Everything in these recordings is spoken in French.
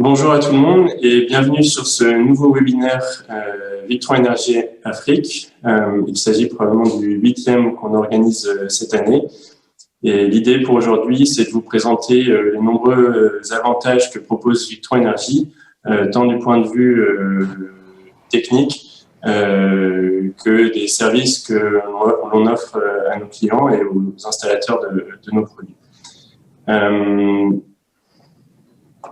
Bonjour à tout le monde et bienvenue sur ce nouveau webinaire Victron Énergie Afrique. Il s'agit probablement du 8e qu'on organise cette année. Et l'idée pour aujourd'hui, c'est de vous présenter les nombreux avantages que propose Victron Énergie, tant du point de vue technique que des services que l'on offre à nos clients et aux installateurs de nos produits.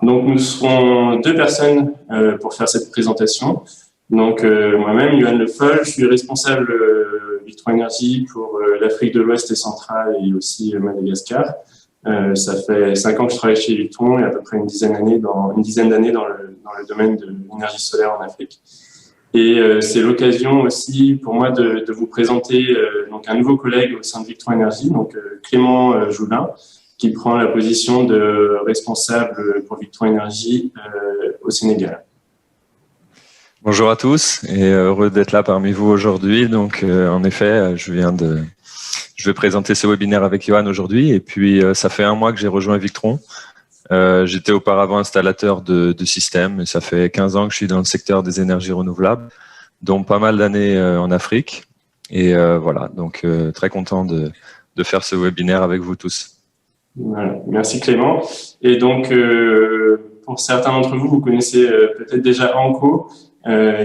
Donc, nous serons deux personnes pour faire cette présentation. Donc, moi-même, Yoann Le Foll, je suis responsable Victron Énergie pour l'Afrique de l'Ouest et centrale et aussi Madagascar. Ça fait 5 ans que je travaille chez Victron et à peu près une dizaine d'années dans le domaine de l'énergie solaire en Afrique. Et c'est l'occasion aussi pour moi de vous présenter donc un nouveau collègue au sein de Victron Énergie, donc Clément Joulin, qui prend la position de responsable pour Victron Énergie au Sénégal. Bonjour à tous et heureux d'être là parmi vous aujourd'hui. Donc, en effet, je vais présenter ce webinaire avec Yoann aujourd'hui. Et puis, ça fait 1 mois que j'ai rejoint Victron. J'étais auparavant installateur de systèmes et ça fait 15 ans que je suis dans le secteur des énergies renouvelables, dont pas mal d'années en Afrique. Et voilà, donc très content de faire ce webinaire avec vous tous. Voilà. Merci Clément. Et donc, pour certains d'entre vous, vous connaissez peut-être déjà Anko,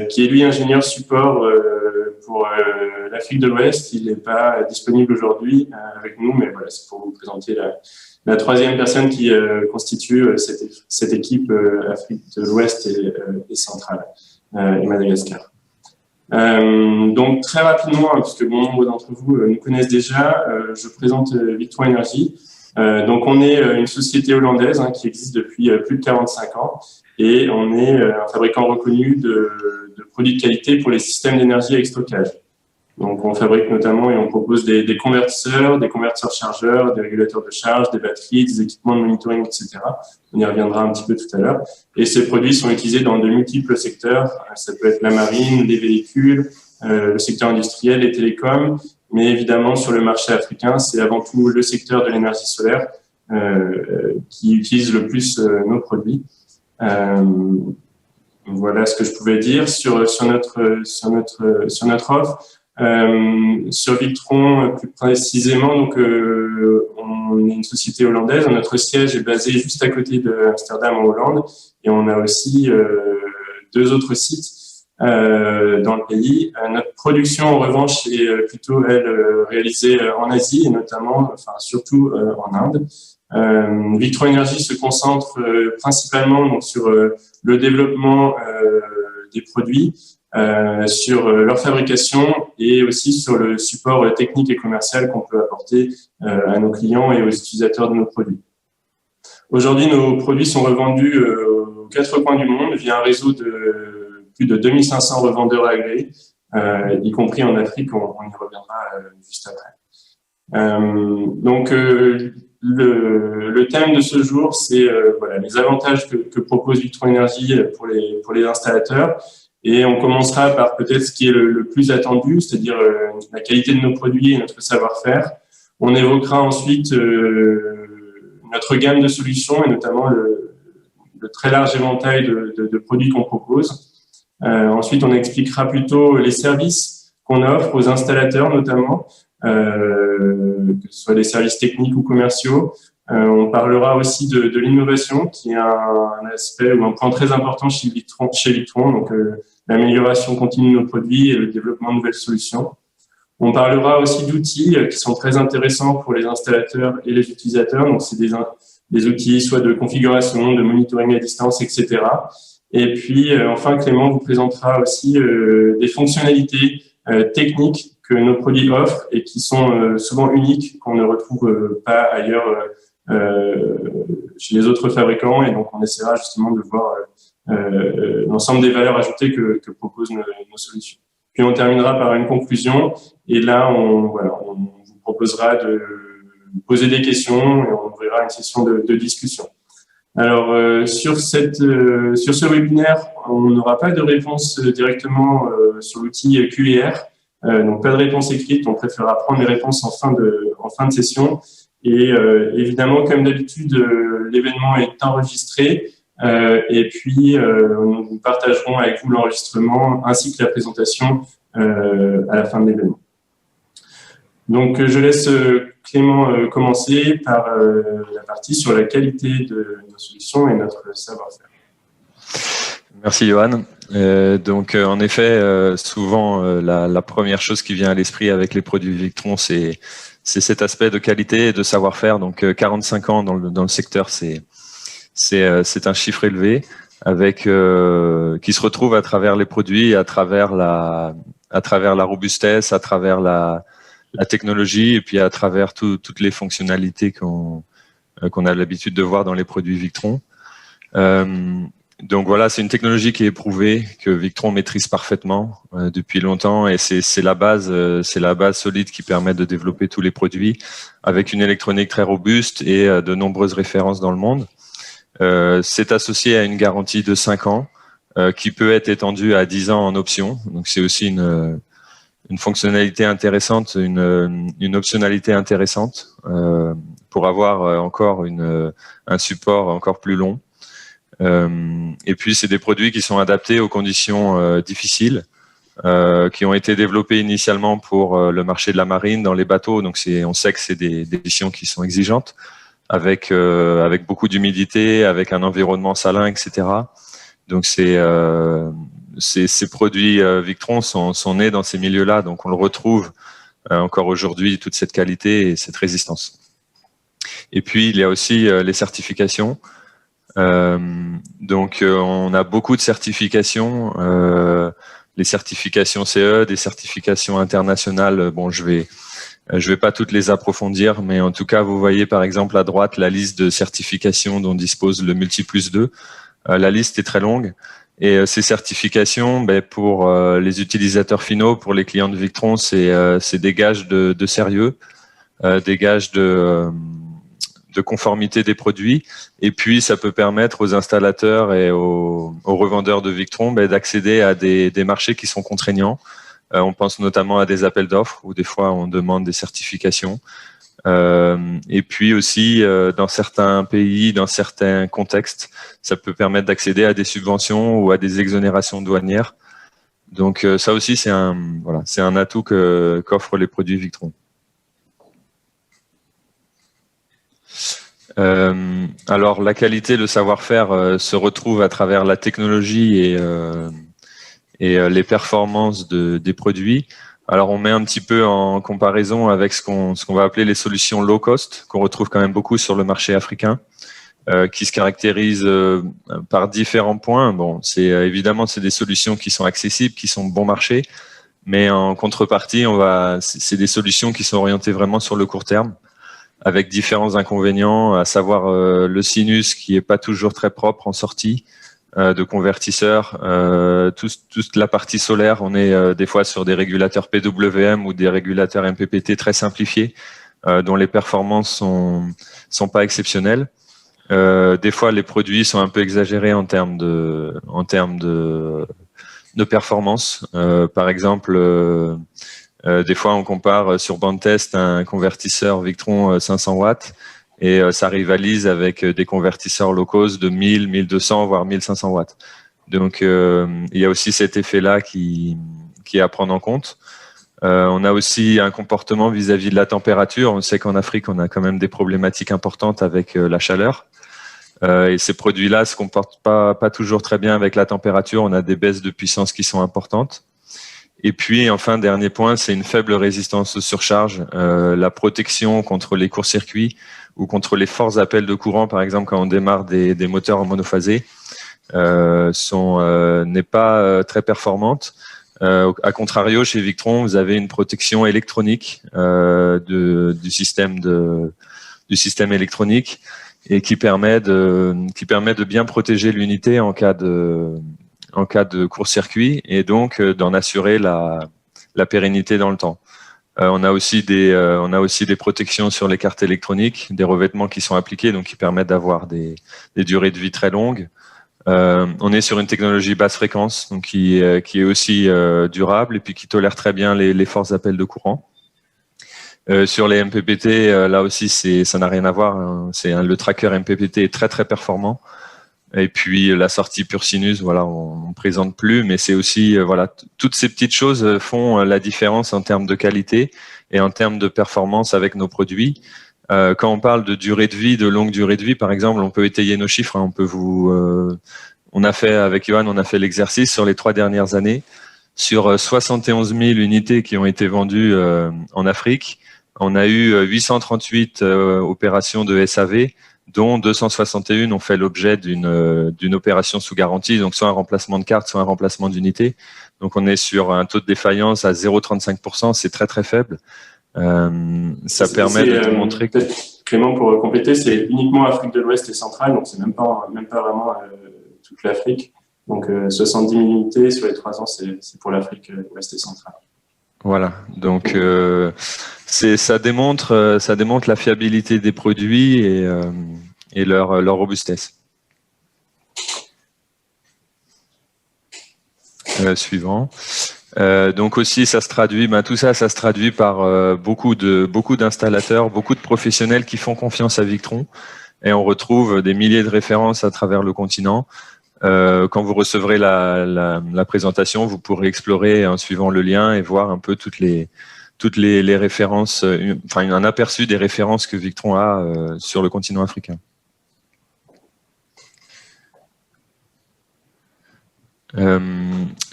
qui est lui ingénieur support pour l'Afrique de l'Ouest. Il n'est pas disponible aujourd'hui avec nous, mais voilà, c'est pour vous présenter la 3e personne qui constitue cette équipe Afrique de l'Ouest et centrale et Madagascar. Donc très rapidement, puisque bon nombre d'entre vous nous connaissent déjà, je présente Victron Énergie. Donc on est une société hollandaise qui existe depuis plus de 45 ans et on est un fabricant reconnu de produits de qualité pour les systèmes d'énergie avec stockage. Donc on fabrique notamment et on propose des convertisseurs chargeurs, des régulateurs de charge, des batteries, des équipements de monitoring, etc. On y reviendra un petit peu tout à l'heure. Et ces produits sont utilisés dans de multiples secteurs. Ça peut être la marine, les véhicules, le secteur industriel, les télécoms. Mais évidemment, sur le marché africain, c'est avant tout le secteur de l'énergie solaire qui utilise le plus nos produits. Voilà ce que je pouvais dire sur notre offre. Sur Victron, plus précisément, donc on est une société hollandaise. Notre siège est basé juste à côté d'Amsterdam en Hollande, et on a aussi 2 autres sites dans le pays. Notre production, en revanche, est plutôt réalisée en Asie et notamment, surtout en Inde. Victron Énergie se concentre principalement donc sur le développement des produits, sur leur fabrication et aussi sur le support technique et commercial qu'on peut apporter à nos clients et aux utilisateurs de nos produits. Aujourd'hui, nos produits sont revendus aux 4 coins du monde via un réseau de plus de 2500 revendeurs agréés, y compris en Afrique, on y reviendra juste après. Donc, le thème de ce jour, c'est voilà, les avantages que propose Victron Énergie pour les installateurs. Et on commencera par peut-être ce qui est le plus attendu, c'est-à-dire la qualité de nos produits et notre savoir-faire. On évoquera ensuite notre gamme de solutions et notamment le très large éventail de produits qu'on propose. Ensuite, on expliquera plutôt les services qu'on offre aux installateurs notamment, que ce soit des services techniques ou commerciaux. On parlera aussi de l'innovation, qui est un aspect ou un point très important chez Victron, donc l'amélioration continue de nos produits et le développement de nouvelles solutions. On parlera aussi d'outils qui sont très intéressants pour les installateurs et les utilisateurs. Donc, c'est des outils soit de configuration, de monitoring à distance, etc. Et puis, enfin, Clément vous présentera aussi des fonctionnalités techniques que nos produits offrent et qui sont souvent uniques, qu'on ne retrouve pas ailleurs chez les autres fabricants. Et donc, on essaiera justement de voir l'ensemble des valeurs ajoutées que proposent nos solutions. Puis, on terminera par une conclusion. Et là, on vous proposera de poser des questions et on ouvrira une session de discussion. Alors, sur ce webinaire, on n'aura pas de réponse directement sur l'outil Q&R, donc pas de réponse écrite. On préférera prendre les réponses en fin de session. Et évidemment, comme d'habitude, l'événement est enregistré. Et puis, nous partagerons avec vous l'enregistrement ainsi que la présentation à la fin de l'événement. Donc, je laisse Clément commencer par la partie sur la qualité de nos solutions et notre savoir-faire. Merci Johan. Donc en effet, souvent la première chose qui vient à l'esprit avec les produits Victron, c'est cet aspect de qualité et de savoir-faire. Donc 45 ans dans le secteur, c'est un chiffre élevé avec qui se retrouve à travers les produits, à travers la robustesse, à travers la technologie et puis à travers toutes les fonctionnalités qu'on a l'habitude de voir dans les produits Victron. Donc voilà, c'est une technologie qui est éprouvée, que Victron maîtrise parfaitement depuis longtemps, et c'est la base solide qui permet de développer tous les produits avec une électronique très robuste et de nombreuses références dans le monde. C'est associé à une garantie de 5 ans qui peut être étendue à 10 ans en option. Donc c'est aussi une fonctionnalité intéressante, une optionnalité intéressante pour avoir encore un support encore plus long. Et puis c'est des produits qui sont adaptés aux conditions difficiles, qui ont été développés initialement pour le marché de la marine dans les bateaux. Donc on sait que c'est des missions qui sont exigeantes, avec beaucoup d'humidité, avec un environnement salin, etc. Donc ces produits Victron sont nés dans ces milieux-là, donc on le retrouve encore aujourd'hui, toute cette qualité et cette résistance. Et puis il y a aussi les certifications. Donc on a beaucoup de certifications, les certifications CE, des certifications internationales. Bon, je vais pas toutes les approfondir, mais en tout cas vous voyez par exemple à droite la liste de certifications dont dispose le Multi+2. La liste est très longue et ces certifications, pour les utilisateurs finaux, pour les clients de Victron, c'est des gages de sérieux, des gages de conformité des produits, et puis ça peut permettre aux installateurs et aux revendeurs de Victron d'accéder à des marchés qui sont contraignants. On pense notamment à des appels d'offres où des fois on demande des certifications. Et puis aussi dans certains pays, dans certains contextes, ça peut permettre d'accéder à des subventions ou à des exonérations douanières. Donc ça aussi c'est un atout qu'offrent les produits Victron. Alors la qualité, le savoir-faire se retrouve à travers la technologie et les performances des produits. Alors on met un petit peu en comparaison avec ce qu'on va appeler les solutions low cost, qu'on retrouve quand même beaucoup sur le marché africain, qui se caractérisent par différents points. Bon, évidemment c'est des solutions qui sont accessibles, qui sont bon marché, mais en contrepartie c'est des solutions qui sont orientées vraiment sur le court terme, avec différents inconvénients, à savoir le sinus qui est pas toujours très propre en sortie de convertisseurs, toute la partie solaire, on est des fois sur des régulateurs PWM ou des régulateurs MPPT très simplifiés, dont les performances sont pas exceptionnelles. Des fois, les produits sont un peu exagérés en termes de performance. Par exemple, des fois, on compare sur bande test un convertisseur Victron 500 watts et ça rivalise avec des convertisseurs low cost de 1000, 1200, voire 1500 watts. Donc, il y a aussi cet effet-là qui est à prendre en compte. On a aussi un comportement vis-à-vis de la température. On sait qu'en Afrique, on a quand même des problématiques importantes avec la chaleur. Et ces produits-là se comportent pas toujours très bien avec la température. On a des baisses de puissance qui sont importantes. Et puis, enfin, dernier point, c'est une faible résistance aux surcharges. La protection contre les courts-circuits ou contre les forts appels de courant, par exemple, quand on démarre des moteurs en monophasé, n'est pas très performante. À contrario, chez Victron, vous avez une protection électronique du système électronique et qui permet de bien protéger l'unité en cas de court-circuit et donc d'en assurer la pérennité dans le temps. On a aussi des protections sur les cartes électroniques, des revêtements qui sont appliqués, donc qui permettent d'avoir des durées de vie très longues. On est sur une technologie basse fréquence, donc qui est aussi durable et puis qui tolère très bien les forts appels de courant. Sur les MPPT, là aussi, ça n'a rien à voir. Hein. Le tracker MPPT est très très performant. Et puis la sortie Pur Sinus, voilà, on ne présente plus, mais c'est aussi voilà, toutes ces petites choses font la différence en termes de qualité et en termes de performance avec nos produits. Quand on parle de durée de vie, de longue durée de vie, par exemple, on peut étayer nos chiffres. Hein, on peut on a fait avec Johan, on a fait l'exercice sur les 3 dernières années. Sur 71 000 unités qui ont été vendues en Afrique, on a eu 838 opérations de SAV, dont 261 ont fait l'objet d'une opération sous garantie, donc soit un remplacement de carte, soit un remplacement d'unité. Donc on est sur un taux de défaillance à 0,35%, c'est très très faible. Ça permet de démontrer que... Clément, pour compléter, c'est uniquement Afrique de l'Ouest et centrale, donc c'est même pas vraiment toute l'Afrique. Donc 70 000 unités sur les 3 ans, c'est pour l'Afrique Ouest et centrale. Voilà, donc ça démontre la fiabilité des produits et leur robustesse. Suivant. Donc aussi, ça se traduit, tout ça se traduit par beaucoup d'installateurs, beaucoup de professionnels qui font confiance à Victron, et on retrouve des milliers de références à travers le continent. Quand vous recevrez la présentation, vous pourrez explorer en suivant le lien et voir un peu toutes les références, enfin un aperçu des références que Victron a sur le continent africain.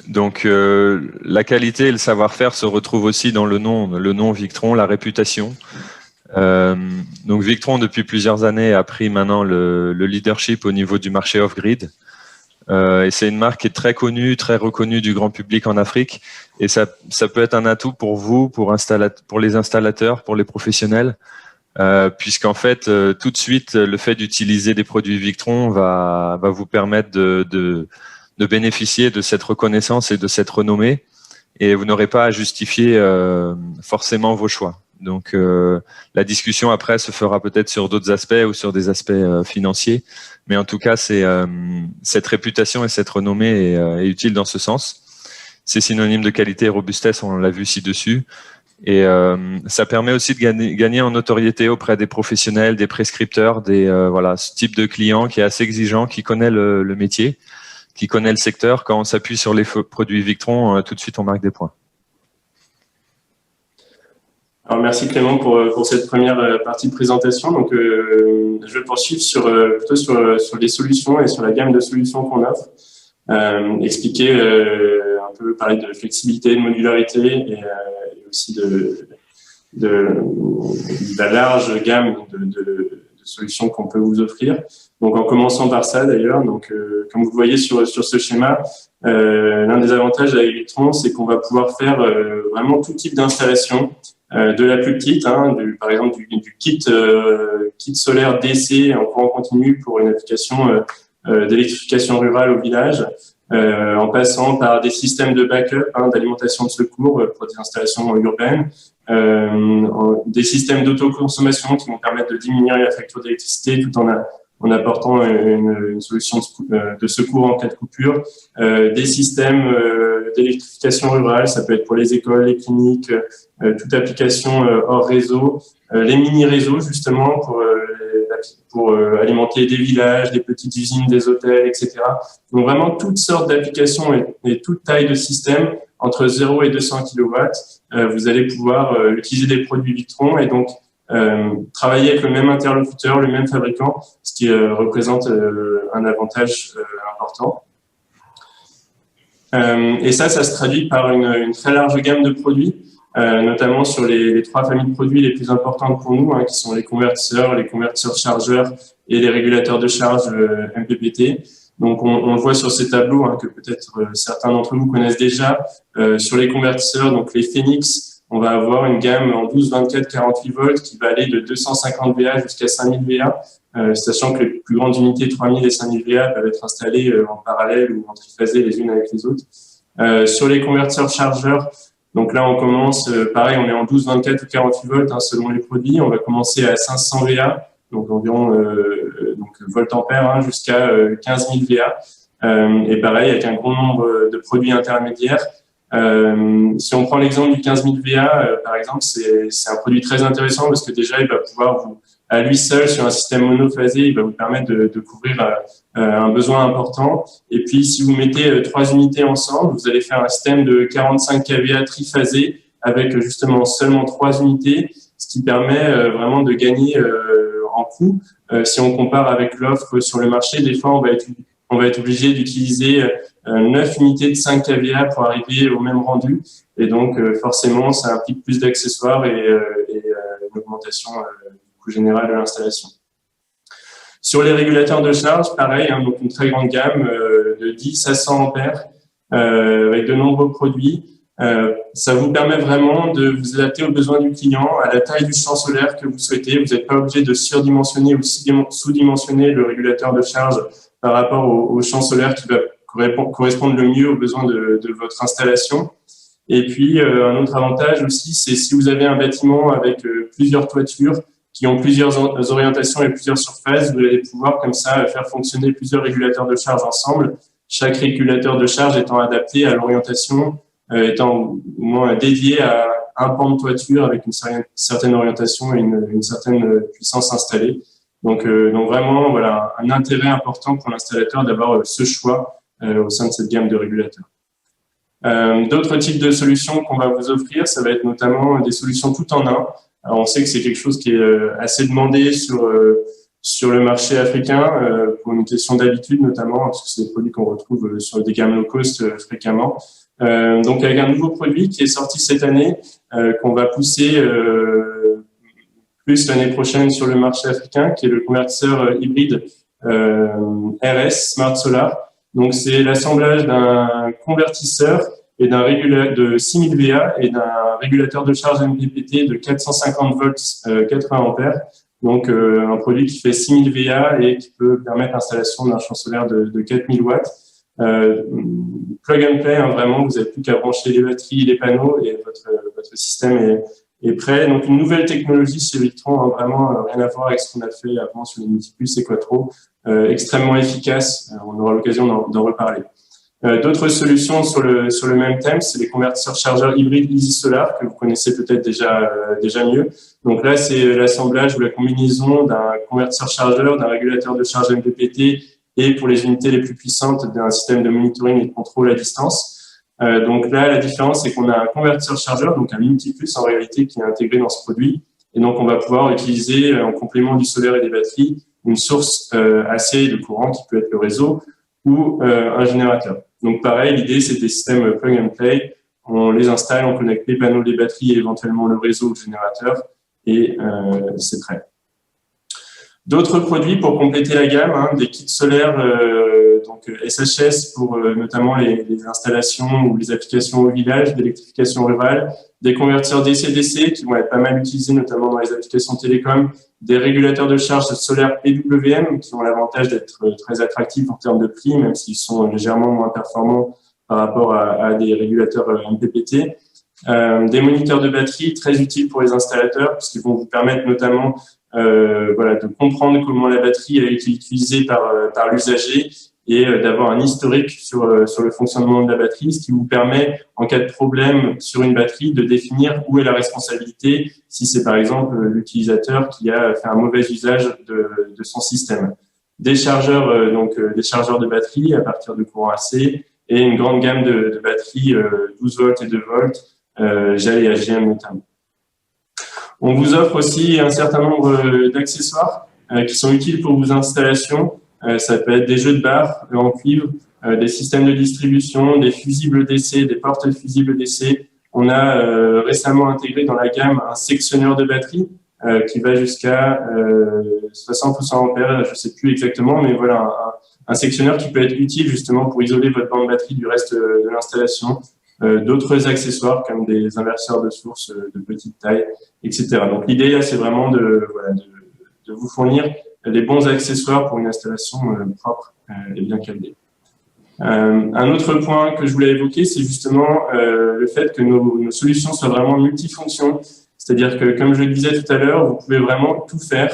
Donc la qualité et le savoir-faire se retrouvent aussi dans le nom Victron, la réputation. Donc Victron depuis plusieurs années a pris maintenant le leadership au niveau du marché off-grid. Et c'est une marque qui est très connue, très reconnue du grand public en Afrique. Et ça peut être un atout pour vous, pour les installateurs, pour les professionnels, puisqu'en fait, tout de suite, le fait d'utiliser des produits Victron va vous permettre de bénéficier de cette reconnaissance et de cette renommée. Et vous n'aurez pas à justifier forcément vos choix. Donc, la discussion après se fera peut-être sur d'autres aspects ou sur des aspects financiers. Mais en tout cas, cette réputation et cette renommée est utile dans ce sens. C'est synonyme de qualité et robustesse, on l'a vu ci-dessus. Et ça permet aussi de gagner en notoriété auprès des professionnels, des prescripteurs, ce type de client qui est assez exigeant, qui connaît le métier, qui connaît le secteur. Quand on s'appuie sur les produits Victron, tout de suite, on marque des points. Alors, merci Clément pour cette première partie de présentation. Donc, je vais poursuivre plutôt sur les solutions et sur la gamme de solutions qu'on offre. Expliquer un peu, parler de flexibilité, de modularité et aussi de la large gamme de solutions qu'on peut vous offrir. Donc, en commençant par ça d'ailleurs, donc comme vous le voyez sur ce schéma, l'un des avantages avec Victron, c'est qu'on va pouvoir faire vraiment tout type d'installation. De la plus petite, par exemple du kit solaire DC en courant continu pour une application d'électrification rurale au village, en passant par des systèmes de backup, d'alimentation de secours pour des installations urbaines, des systèmes d'autoconsommation qui vont permettre de diminuer la facture d'électricité tout en apportant une solution de secours en cas de coupure, des systèmes d'électrification rurale, ça peut être pour les écoles, les cliniques, toute application hors réseau, les mini-réseaux justement pour alimenter des villages, des petites usines, des hôtels, etc. Donc vraiment toutes sortes d'applications et toute taille de système entre 0 et 200 kW, vous allez pouvoir utiliser des produits Victron et donc travailler avec le même interlocuteur, le même fabricant, ce qui représente un avantage important. Et ça se traduit par une très large gamme de produits, notamment sur les 3 familles de produits les plus importantes pour nous, qui sont les convertisseurs chargeurs et les régulateurs de charge MPPT. Donc, on le voit sur ces tableaux que peut-être certains d'entre vous connaissent déjà. Sur les convertisseurs, donc les Phoenix, on va avoir une gamme en 12, 24, 48 volts qui va aller de 250 VA jusqu'à 5000 VA, sachant que les plus grandes unités 3000 et 5000 VA peuvent être installées en parallèle ou en triphasé les unes avec les autres. Sur les convertisseurs chargeurs, donc là on commence, pareil, on est en 12, 24 ou 48 volts selon les produits. On va commencer à 500 VA, donc environ volt-ampère, jusqu'à 15 000 VA. Et pareil, avec un grand nombre de produits intermédiaires. Si on prend l'exemple du 15 000 VA, par exemple, c'est un produit très intéressant parce que déjà, il va pouvoir à lui seul, sur un système monophasé, il va vous permettre de couvrir un besoin important. Et puis, si vous mettez 3 unités ensemble, vous allez faire un système de 45 kVA triphasé avec justement seulement 3 unités, ce qui permet vraiment de gagner en coût. Si on compare avec l'offre sur le marché, des fois, on va être obligé d'utiliser 9 unités de 5 kVA pour arriver au même rendu. Et donc, forcément, ça implique plus d'accessoires et une augmentation du coût général de l'installation. Sur les régulateurs de charge, pareil, hein, donc une très grande gamme de 10 à 100 ampères avec de nombreux produits. Ça vous permet vraiment de vous adapter aux besoins du client, à la taille du champ solaire que vous souhaitez. Vous n'êtes pas obligé de surdimensionner ou sous-dimensionner le régulateur de charge par rapport au champ solaire qui va correspondre le mieux aux besoins de votre installation. Et puis, un autre avantage aussi, c'est si vous avez un bâtiment avec plusieurs toitures qui ont plusieurs orientations et plusieurs surfaces, vous allez pouvoir comme ça faire fonctionner plusieurs régulateurs de charge ensemble, chaque régulateur de charge étant adapté à l'orientation, étant au moins dédié à un pan de toiture avec une certaine orientation et une certaine puissance installée. Donc vraiment, voilà, un intérêt important pour l'installateur d'avoir ce choix au sein de cette gamme de régulateurs. D'autres types de solutions qu'on va vous offrir, ça va être notamment des solutions tout en un. Alors, on sait que c'est quelque chose qui est assez demandé sur le marché africain pour une question d'habitude notamment, parce que c'est des produits qu'on retrouve sur des gammes low cost fréquemment. Donc avec un nouveau produit qui est sorti cette année, qu'on va pousser plus l'année prochaine sur le marché africain, qui est le convertisseur hybride RS Smart Solar. Donc c'est l'assemblage d'un convertisseur et de 6000 VA et d'un régulateur de charge MPPT de 450 volts 80 ampères. Donc un produit qui fait 6000 VA et qui peut permettre l'installation d'un champ solaire de 4000 watts. Plug and play, hein, vraiment, vous n'avez plus qu'à brancher les batteries, les panneaux et votre système est prêt. Donc une nouvelle technologie chez Victron, hein, vraiment rien à voir avec ce qu'on a fait avant sur les Multiplus et Quattro, extrêmement efficace. On aura l'occasion d'en reparler. D'autres solutions sur le même thème, c'est les convertisseurs chargeurs hybrides Easy Solar que vous connaissez peut-être déjà mieux. Donc là, c'est l'assemblage ou la combinaison d'un convertisseur chargeur, d'un régulateur de charge MPPT et pour les unités les plus puissantes d'un système de monitoring et de contrôle à distance. Donc là, la différence, c'est qu'on a un convertisseur chargeur, donc un Multiplus en réalité qui est intégré dans ce produit. Et donc, on va pouvoir utiliser en complément du solaire et des batteries une source AC de courant qui peut être le réseau ou un générateur. Donc pareil, l'idée, c'est des systèmes plug and play. On les installe, on connecte les panneaux, les batteries et éventuellement le réseau ou le générateur et c'est prêt. D'autres produits pour compléter la gamme, hein, des kits solaires, donc SHS pour notamment les installations ou les applications au village, d'électrification rurale, des convertisseurs DC-DC qui vont être pas mal utilisés notamment dans les applications télécom, des régulateurs de charge solaire PWM qui ont l'avantage d'être très attractifs en termes de prix, même s'ils sont légèrement moins performants par rapport à des régulateurs MPPT. Des moniteurs de batterie très utiles pour les installateurs puisqu'ils vont vous permettre notamment de comprendre comment la batterie a été utilisée par l'usager et d'avoir un historique sur le fonctionnement de la batterie, ce qui vous permet, en cas de problème sur une batterie, de définir où est la responsabilité si c'est par exemple l'utilisateur qui a fait un mauvais usage de son système. Des chargeurs, des chargeurs de batterie à partir de courant AC et une grande gamme de batteries 12 volts et 2 volts, GAL et AGM notamment. On vous offre aussi un certain nombre d'accessoires qui sont utiles pour vos installations. Ça peut être des jeux de barres en cuivre, des systèmes de distribution, des fusibles DC, des portes fusibles DC. On a récemment intégré dans la gamme un sectionneur de batterie qui va jusqu'à 60 ou 100 ampères, je ne sais plus exactement, mais voilà, un sectionneur qui peut être utile justement pour isoler votre banc de batterie du reste de l'installation. D'autres accessoires comme des inverseurs de source de petite taille, etc. Donc l'idée là, c'est vraiment de vous fournir les bons accessoires pour une installation propre et bien câblée. Un autre point que je voulais évoquer, c'est justement le fait que nos solutions soient vraiment multifonctions. C'est-à-dire que, comme je le disais tout à l'heure, vous pouvez vraiment tout faire,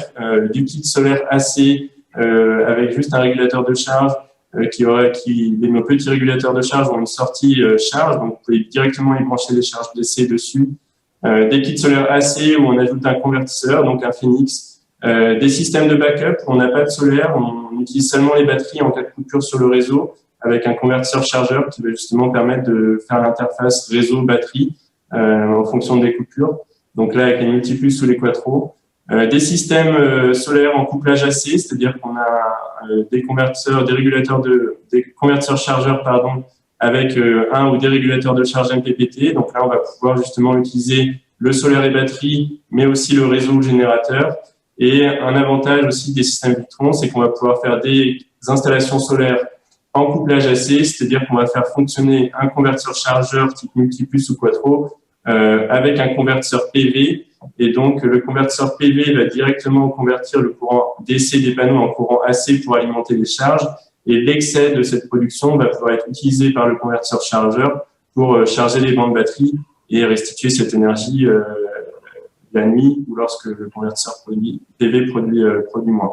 du kit solaire AC avec juste un régulateur de charge, nos petits régulateurs de charge ont une sortie charge, donc vous pouvez directement y brancher les charges DC dessus. Des kits solaires AC où on ajoute un convertisseur, donc un Phoenix, Des systèmes de backup, on n'a pas de solaire, on utilise seulement les batteries en cas de coupure sur le réseau avec un convertisseur chargeur qui va justement permettre de faire l'interface réseau-batterie en fonction des coupures. Donc là, avec les multiplus ou les quattro. Des systèmes solaires en couplage AC, c'est-à-dire qu'on a des convertisseurs chargeurs, pardon, avec un ou des régulateurs de charge MPPT. Donc là, on va pouvoir justement utiliser le solaire et batterie, mais aussi le réseau générateur. Et un avantage aussi des systèmes Victron, c'est qu'on va pouvoir faire des installations solaires en couplage AC, c'est-à-dire qu'on va faire fonctionner un convertisseur chargeur type multiplus ou quattro avec un convertisseur PV. Et donc, le convertisseur PV va directement convertir le courant DC des panneaux en courant AC pour alimenter les charges. Et l'excès de cette production va pouvoir être utilisé par le convertisseur chargeur pour charger les bandes batterie et restituer cette énergie la nuit ou lorsque le convertisseur PV produit moins.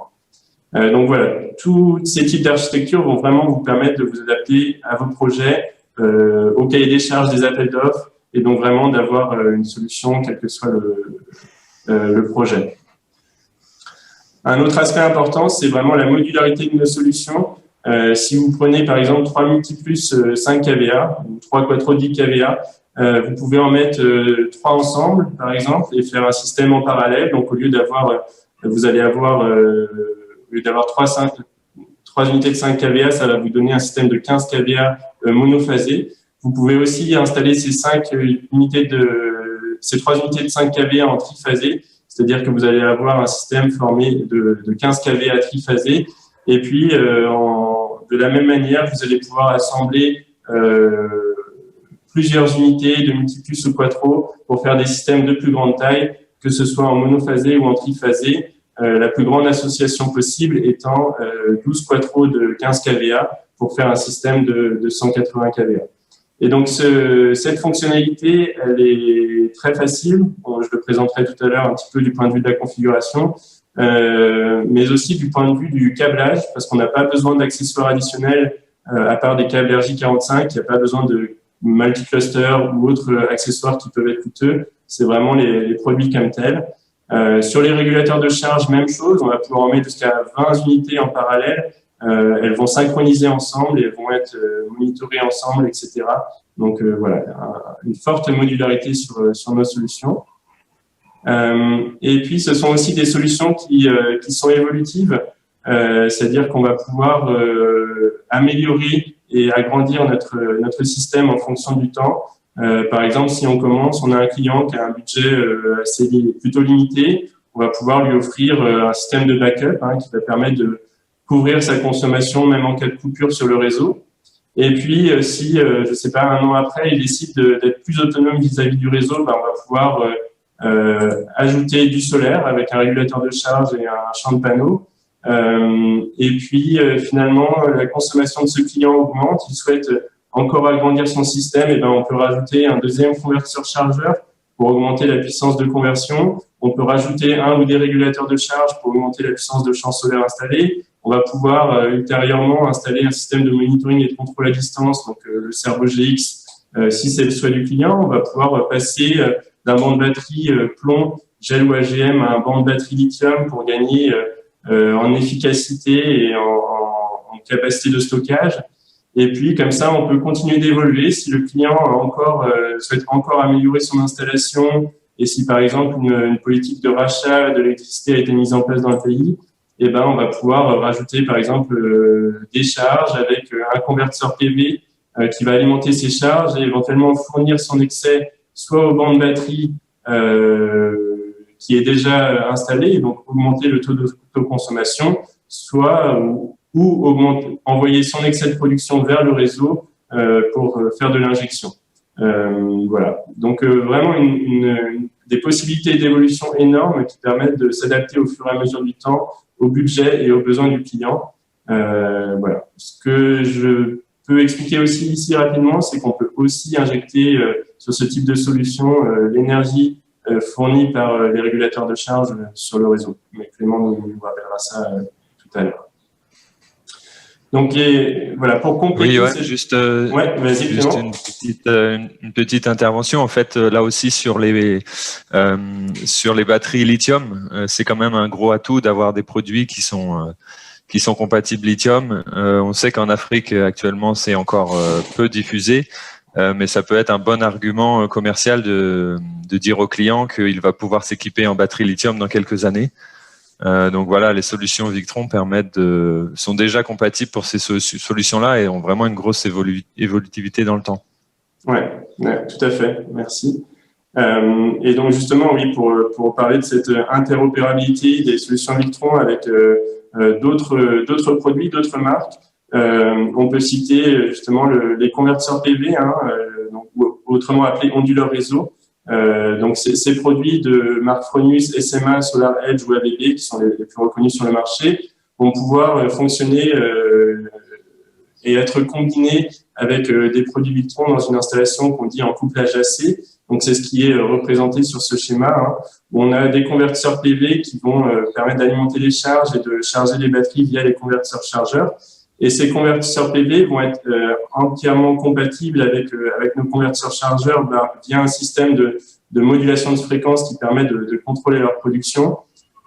Donc voilà, tous ces types d'architecture vont vraiment vous permettre de vous adapter à vos projets, au cahier des charges des appels d'offres, et donc vraiment d'avoir une solution quel que soit le projet. Un autre aspect important, c'est vraiment la modularité de nos solutions. Si vous prenez par exemple 3 multiplus 5 kVA ou 3 quattro 10 kVA, vous pouvez en mettre 3 ensemble par exemple et faire un système en parallèle. Donc au lieu d'avoir, vous allez avoir, au lieu d'avoir 3 unités de 5 kVA, ça va vous donner un système de 15 kVA monophasé. Vous pouvez aussi installer ces 3 unités de 5 kVA en triphasé, c'est-à-dire que vous allez avoir un système formé de 15 kVA triphasé. Et puis, de la même manière, vous allez pouvoir assembler plusieurs unités de multiplus ou quattro pour faire des systèmes de plus grande taille, que ce soit en monophasé ou en triphasé. La plus grande association possible étant 12 quattro de 15 kVA pour faire un système de 180 kVA. Et donc, cette fonctionnalité, elle est très facile. Bon, je le présenterai tout à l'heure un petit peu du point de vue de la configuration, mais aussi du point de vue du câblage, parce qu'on n'a pas besoin d'accessoires additionnels à part des câbles RJ45. Il n'y a pas besoin de multicluster ou autres accessoires qui peuvent être coûteux. C'est vraiment les produits comme tels. Sur les régulateurs de charge, même chose. On va pouvoir en mettre jusqu'à 20 unités en parallèle. Elles vont synchroniser ensemble et elles vont être monitorées ensemble, etc. Donc voilà, une forte modularité sur nos solutions. Et puis, ce sont aussi des solutions qui sont évolutives, c'est-à-dire qu'on va pouvoir améliorer et agrandir notre système en fonction du temps. Par exemple, si on commence, on a un client qui a un budget plutôt limité, on va pouvoir lui offrir un système de backup qui va permettre de couvrir sa consommation même en cas de coupure sur le réseau. Et puis, si, je sais pas, un an après, il décide d'être plus autonome vis-à-vis du réseau, on va pouvoir ajouter du solaire avec un régulateur de charge et un champ de panneaux. Et puis, finalement, la consommation de ce client augmente, il souhaite encore agrandir son système, et on peut rajouter un deuxième convertisseur chargeur pour augmenter la puissance de conversion. On peut rajouter un ou des régulateurs de charge pour augmenter la puissance de champ solaire installé. On va pouvoir ultérieurement installer un système de monitoring et de contrôle à distance, donc le Servo GX, si c'est le souhait du client. On va pouvoir passer d'un banc de batterie plomb, gel ou AGM à un banc de batterie lithium pour gagner en efficacité et en capacité de stockage. Et puis, comme ça, on peut continuer d'évoluer. Si le client souhaite encore améliorer son installation et si, par exemple, une politique de rachat de l'électricité a été mise en place dans le pays, on va pouvoir rajouter, par exemple, des charges avec un convertisseur PV qui va alimenter ces charges et éventuellement fournir son excès soit au banc de batterie qui est déjà installé, et donc augmenter le taux de consommation, soit envoyer son excès de production vers le réseau pour faire de l'injection. Voilà. Donc vraiment des possibilités d'évolution énormes qui permettent de s'adapter au fur et à mesure du temps au budget et aux besoins du client. Voilà. Ce que je peux expliquer aussi ici rapidement, c'est qu'on peut aussi injecter sur ce type de solution l'énergie fournie par les régulateurs de charge sur le réseau. Mais Clément nous rappellera ça tout à l'heure. Donc, voilà, pour compléter. Oui, juste, ouais, vas-y, juste une petite intervention. En fait, là aussi sur les batteries lithium, c'est quand même un gros atout d'avoir des produits qui sont compatibles lithium. On sait qu'en Afrique actuellement c'est encore peu diffusé, mais ça peut être un bon argument commercial de dire au client qu'il va pouvoir s'équiper en batterie lithium dans quelques années. Donc voilà, les solutions Victron sont déjà compatibles pour ces solutions-là et ont vraiment une grosse évolutivité dans le temps. Ouais, tout à fait. Merci. Et donc justement, oui, pour parler de cette interopérabilité des solutions Victron avec d'autres produits, d'autres marques, on peut citer justement les convertisseurs PV, donc, autrement appelés onduleurs réseau. Donc ces produits de marque Fronius, SMA, SolarEdge ou ABB, qui sont les plus reconnus sur le marché, vont pouvoir fonctionner et être combinés avec des produits Victron dans une installation qu'on dit en couplage AC. Donc c'est ce qui est représenté sur ce schéma, où on a des convertisseurs PV qui vont permettre d'alimenter les charges et de charger les batteries via les convertisseurs chargeurs. Et ces convertisseurs PV vont être entièrement compatibles avec nos convertisseurs chargeurs via un système de modulation de fréquence qui permet de contrôler leur production.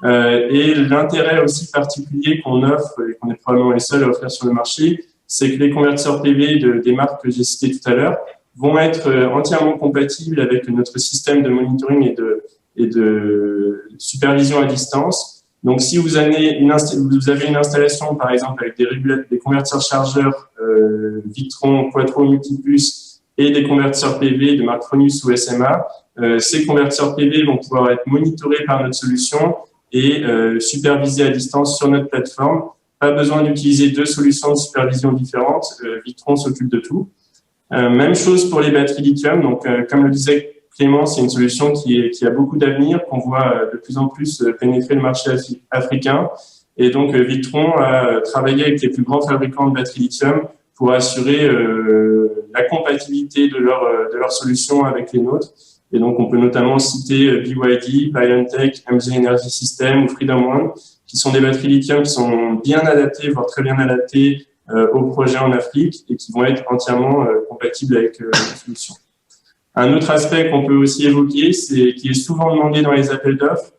Et l'intérêt aussi particulier qu'on offre, et qu'on est probablement les seuls à offrir sur le marché, c'est que les convertisseurs PV des marques que j'ai citées tout à l'heure vont être entièrement compatibles avec notre système de monitoring et de supervision à distance. Donc, si vous avez une installation, par exemple, avec des convertisseurs chargeurs Victron, Quattro, Multipuce et des convertisseurs PV de marque Fronius ou SMA, ces convertisseurs PV vont pouvoir être monitorés par notre solution et supervisés à distance sur notre plateforme. Pas besoin d'utiliser deux solutions de supervision différentes. Victron s'occupe de tout. Même chose pour les batteries lithium. Donc, comme le disait Clément, c'est une solution qui a beaucoup d'avenir, qu'on voit de plus en plus pénétrer le marché africain. Et donc, Victron a travaillé avec les plus grands fabricants de batteries lithium pour assurer la compatibilité de leur solution avec les nôtres. Et donc, on peut notamment citer BYD, BioNTech, MG Energy System ou Freedom One, qui sont des batteries lithium qui sont bien adaptées, voire très bien adaptées aux projets en Afrique et qui vont être entièrement compatibles avec la solution. Un autre aspect qu'on peut aussi évoquer, qui est souvent demandé dans les appels d'offres,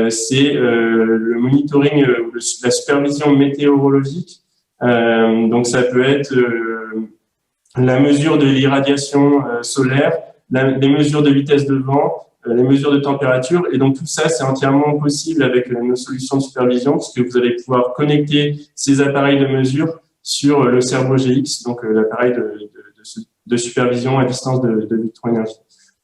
c'est le monitoring ou la supervision météorologique. Donc, ça peut être la mesure de l'irradiation solaire, les mesures de vitesse de vent, les mesures de température. Et donc, tout ça, c'est entièrement possible avec nos solutions de supervision, puisque vous allez pouvoir connecter ces appareils de mesure sur le Cerveau GX, donc l'appareil de supervision à distance de Victron Energy.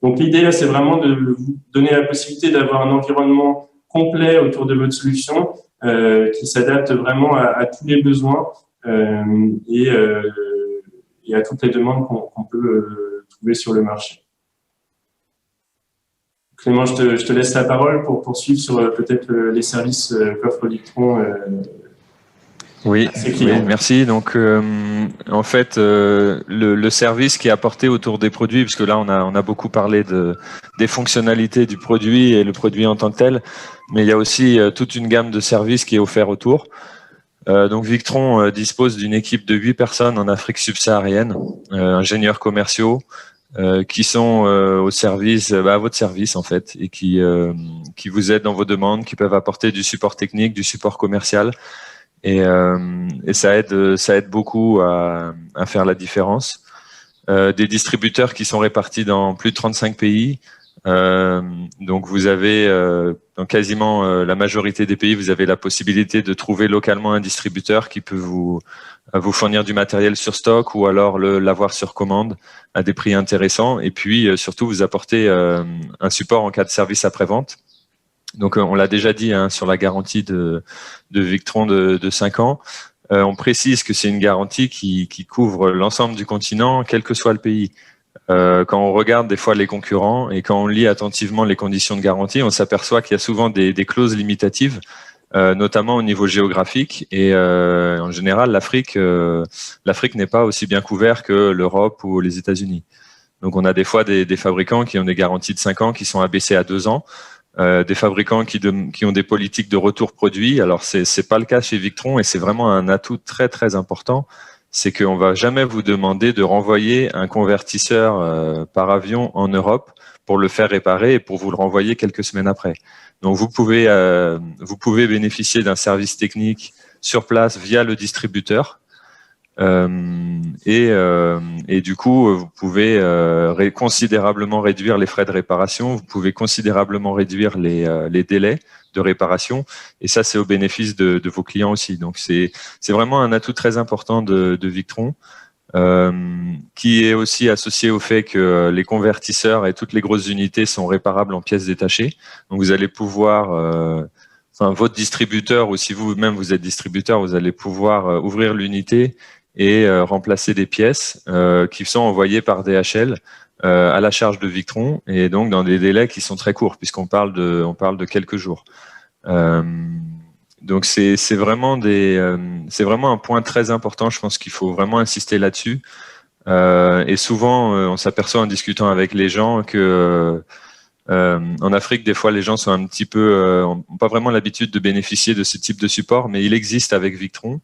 Donc, l'idée, là, c'est vraiment de vous donner la possibilité d'avoir un environnement complet autour de votre solution qui s'adapte vraiment à tous les besoins et à toutes les demandes qu'on peut trouver sur le marché. Clément, je te laisse la parole pour poursuivre sur peut-être les services qu'offre Victron. Oui, merci. Donc, en fait, le service qui est apporté autour des produits, puisque là, on a beaucoup parlé des fonctionnalités du produit et le produit en tant que tel, mais il y a aussi toute une gamme de services qui est offert autour. Donc, Victron dispose d'une équipe de 8 personnes en Afrique subsaharienne, ingénieurs commerciaux, qui sont au service, à votre service en fait, et qui vous aident dans vos demandes, qui peuvent apporter du support technique, du support commercial. Et ça aide beaucoup à faire la différence. Des distributeurs qui sont répartis dans plus de 35 pays. Donc vous avez dans quasiment la majorité des pays, vous avez la possibilité de trouver localement un distributeur qui peut vous fournir du matériel sur stock ou alors l'avoir sur commande à des prix intéressants. Et puis surtout vous apporter un support en cas de service après-vente. Donc, on l'a déjà dit sur la garantie de Victron de 5 ans. On précise que c'est une garantie qui couvre l'ensemble du continent, quel que soit le pays. Quand on regarde des fois les concurrents et quand on lit attentivement les conditions de garantie, on s'aperçoit qu'il y a souvent des clauses limitatives, notamment au niveau géographique. Et en général, l'Afrique n'est pas aussi bien couverte que l'Europe ou les États-Unis. Donc, on a des fois des fabricants qui ont des garanties de 5 ans qui sont abaissées à 2 ans. des fabricants qui ont des politiques de retour produit. Alors, c'est pas le cas chez Victron et c'est vraiment un atout très, très important. C'est qu'on va jamais vous demander de renvoyer un convertisseur par avion en Europe pour le faire réparer et pour vous le renvoyer quelques semaines après. Donc, vous pouvez bénéficier d'un service technique sur place via le distributeur. Et du coup, vous pouvez considérablement réduire les frais de réparation, vous pouvez considérablement réduire les délais de réparation, et ça, c'est au bénéfice de vos clients aussi. Donc, c'est vraiment un atout très important de Victron, qui est aussi associé au fait que les convertisseurs et toutes les grosses unités sont réparables en pièces détachées. Donc, vous allez pouvoir votre distributeur, ou si vous-même vous êtes distributeur, vous allez pouvoir ouvrir l'unité et remplacer des pièces qui sont envoyées par DHL à la charge de Victron, et donc dans des délais qui sont très courts puisqu'on parle de quelques jours. Donc c'est vraiment un point très important. Je pense qu'il faut vraiment insister là-dessus. Et souvent on s'aperçoit en discutant avec les gens que en Afrique, des fois, les gens sont un petit peu, ont pas vraiment l'habitude de bénéficier de ce type de support, mais il existe avec Victron.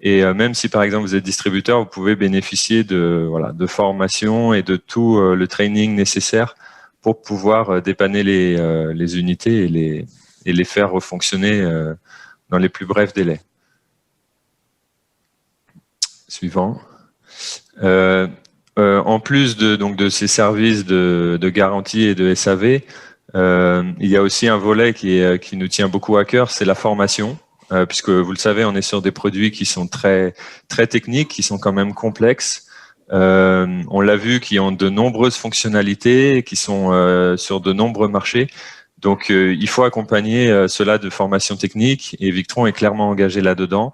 Et même si, par exemple, vous êtes distributeur, vous pouvez bénéficier de formation et de tout le training nécessaire pour pouvoir dépanner les unités et les faire refonctionner dans les plus brefs délais. Suivant. En plus de ces services de garantie et de SAV, il y a aussi un volet qui nous tient beaucoup à cœur, c'est la formation. Puisque vous le savez, on est sur des produits qui sont très, très techniques, qui sont quand même complexes. On l'a vu, qui ont de nombreuses fonctionnalités, qui sont sur de nombreux marchés. Donc, il faut accompagner cela de formation technique, et Victron est clairement engagé là-dedans,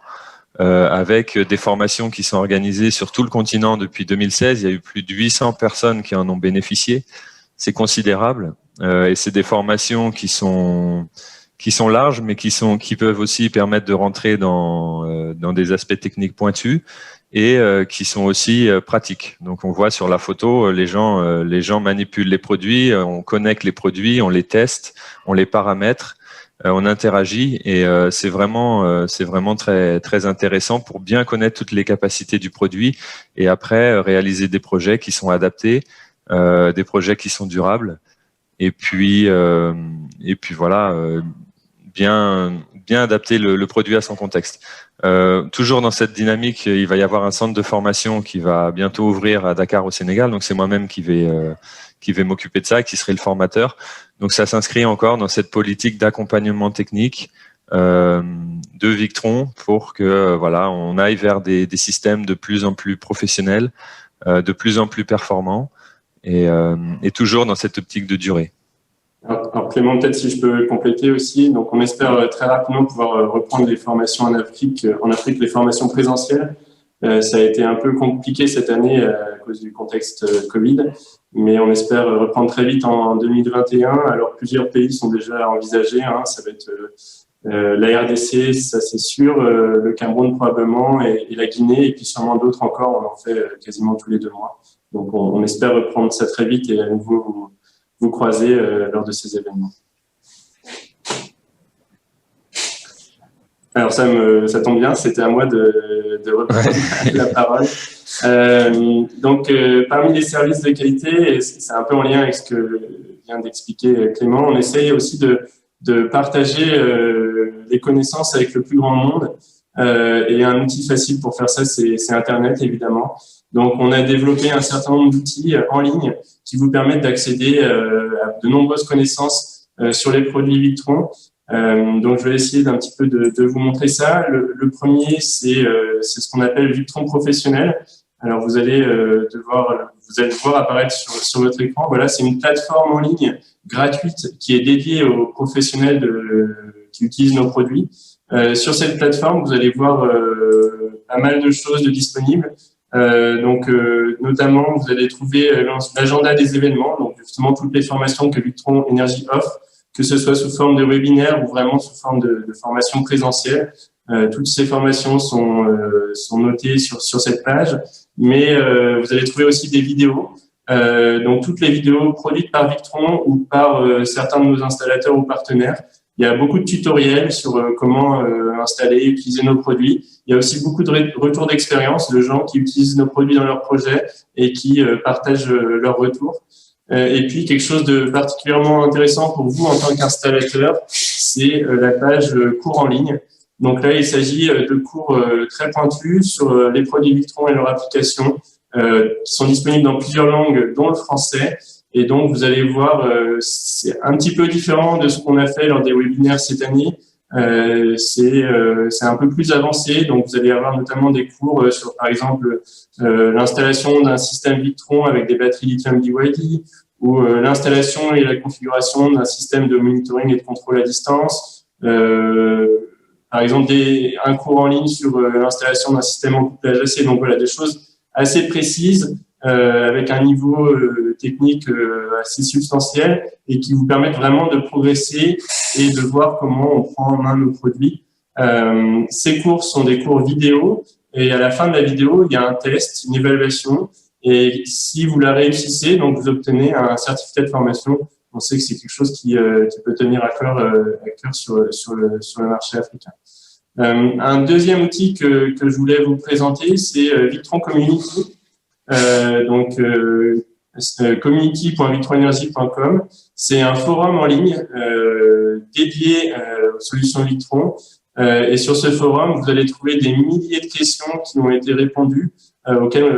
avec des formations qui sont organisées sur tout le continent depuis 2016. Il y a eu plus de 800 personnes qui en ont bénéficié. C'est considérable. Et c'est des formations qui sont larges, mais qui peuvent aussi permettre de rentrer dans des aspects techniques pointus, et qui sont aussi pratiques. Donc, on voit sur la photo, les gens manipulent les produits, on connecte les produits, on les teste, on les paramètre, on interagit, et c'est vraiment très, très intéressant pour bien connaître toutes les capacités du produit, et après réaliser des projets qui sont adaptés, des projets qui sont durables, et puis voilà, bien adapter le produit à son contexte. Toujours dans cette dynamique, il va y avoir un centre de formation qui va bientôt ouvrir à Dakar au Sénégal. Donc c'est moi-même qui vais m'occuper de ça, qui serai le formateur. Donc ça s'inscrit encore dans cette politique d'accompagnement technique de Victron pour que on aille vers des systèmes de plus en plus professionnels, de plus en plus performants, et toujours dans cette optique de durée. Alors Clément, peut-être si je peux compléter aussi. Donc, on espère très rapidement pouvoir reprendre les formations en Afrique, les formations présentielles. Ça a été un peu compliqué cette année à cause du contexte Covid, mais on espère reprendre très vite en 2021. Alors, plusieurs pays sont déjà envisagés. Ça va être la RDC, ça c'est sûr, le Cameroun probablement, et la Guinée, et puis sûrement d'autres encore. On en fait quasiment tous les 2 mois. Donc, on espère reprendre ça très vite et à nouveau vous croiser lors de ces événements. Alors ça tombe bien, c'était à moi de reprendre la parole. Donc parmi les services de qualité, et c'est un peu en lien avec ce que vient d'expliquer Clément, on essaye aussi de partager les connaissances avec le plus grand nombre. Et un outil facile pour faire ça, c'est Internet, évidemment. Donc, on a développé un certain nombre d'outils en ligne qui vous permettent d'accéder à de nombreuses connaissances sur les produits Victron. Donc, je vais essayer d'un petit peu de vous montrer ça. Le premier, c'est ce qu'on appelle Victron professionnel. Alors, vous allez voir apparaître sur votre écran. Voilà, c'est une plateforme en ligne gratuite qui est dédiée aux professionnels qui utilisent nos produits. Sur cette plateforme, vous allez voir pas mal de choses de disponibles. Notamment, vous allez trouver l'agenda des événements, donc justement toutes les formations que Victron Énergie offre, que ce soit sous forme de webinaire ou vraiment sous forme de formation présentielle. Toutes ces formations sont notées sur cette page, mais vous allez trouver aussi des vidéos Donc toutes les vidéos produites par Victron ou par certains de nos installateurs ou partenaires. Il y a beaucoup de tutoriels sur comment installer, utiliser nos produits. Il y a aussi beaucoup de retours d'expérience de gens qui utilisent nos produits dans leurs projets et qui partagent leurs retours. Et puis, quelque chose de particulièrement intéressant pour vous en tant qu'installateur, c'est la page cours en ligne. Donc là, il s'agit de cours très pointus sur les produits Victron et leur application, qui sont disponibles dans plusieurs langues, dont le français. Et donc, vous allez voir, c'est un petit peu différent de ce qu'on a fait lors des webinaires cette année. C'est un peu plus avancé. Donc, vous allez avoir notamment des cours sur, par exemple, l'installation d'un système Victron avec des batteries lithium BYD ou l'installation et la configuration d'un système de monitoring et de contrôle à distance. Par exemple, un cours en ligne sur l'installation d'un système en couplage AC. Donc, voilà, des choses assez précises avec un niveau technique assez substantiel et qui vous permettent vraiment de progresser et de voir comment on prend en main nos produits. Ces cours sont des cours vidéo et à la fin de la vidéo, il y a un test, une évaluation et si vous la réussissez, donc vous obtenez un certificat de formation. On sait que c'est quelque chose qui peut tenir à cœur sur le marché africain. Un deuxième outil que je voulais vous présenter, c'est Victron Community. Community.victronenergy.com, c'est un forum en ligne dédié aux solutions Victron. Et sur ce forum, vous allez trouver des milliers de questions qui ont été répondues, auxquelles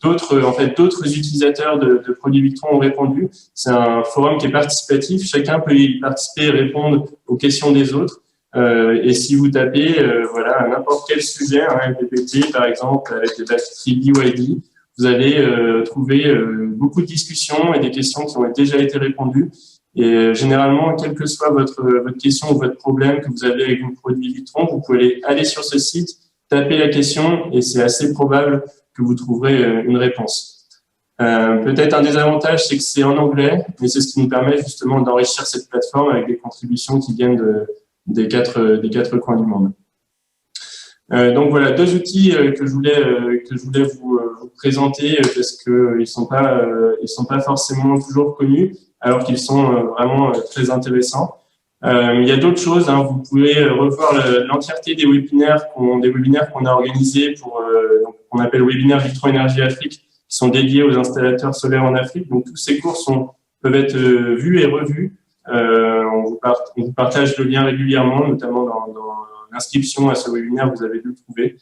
d'autres utilisateurs de produits Victron ont répondu. C'est un forum qui est participatif. Chacun peut y participer et répondre aux questions des autres. Et si vous tapez voilà n'importe quel sujet, un MPPT par exemple avec des batteries BYD, vous allez trouver beaucoup de discussions et des questions qui ont déjà été répondues. Et généralement, quelle que soit votre question ou votre problème que vous avez avec vos produits Victron, vous pouvez aller sur ce site, taper la question et c'est assez probable que vous trouverez une réponse. Peut-être un des avantages, c'est que c'est en anglais, mais c'est ce qui nous permet justement d'enrichir cette plateforme avec des contributions qui viennent des quatre coins du monde. Donc voilà, deux outils que je voulais vous présenter parce que ils sont pas forcément toujours connus, alors qu'ils sont vraiment très intéressants. Il y a d'autres choses, hein, vous pouvez revoir l'entièreté des webinaires qu'on a organisés qu'on appelle webinaire Victron Énergie Afrique, qui sont dédiés aux installateurs solaires en Afrique. Donc tous ces cours peuvent être vus et revus. On vous partage le lien régulièrement, notamment dans l'inscription à ce webinaire, vous avez dû le trouver.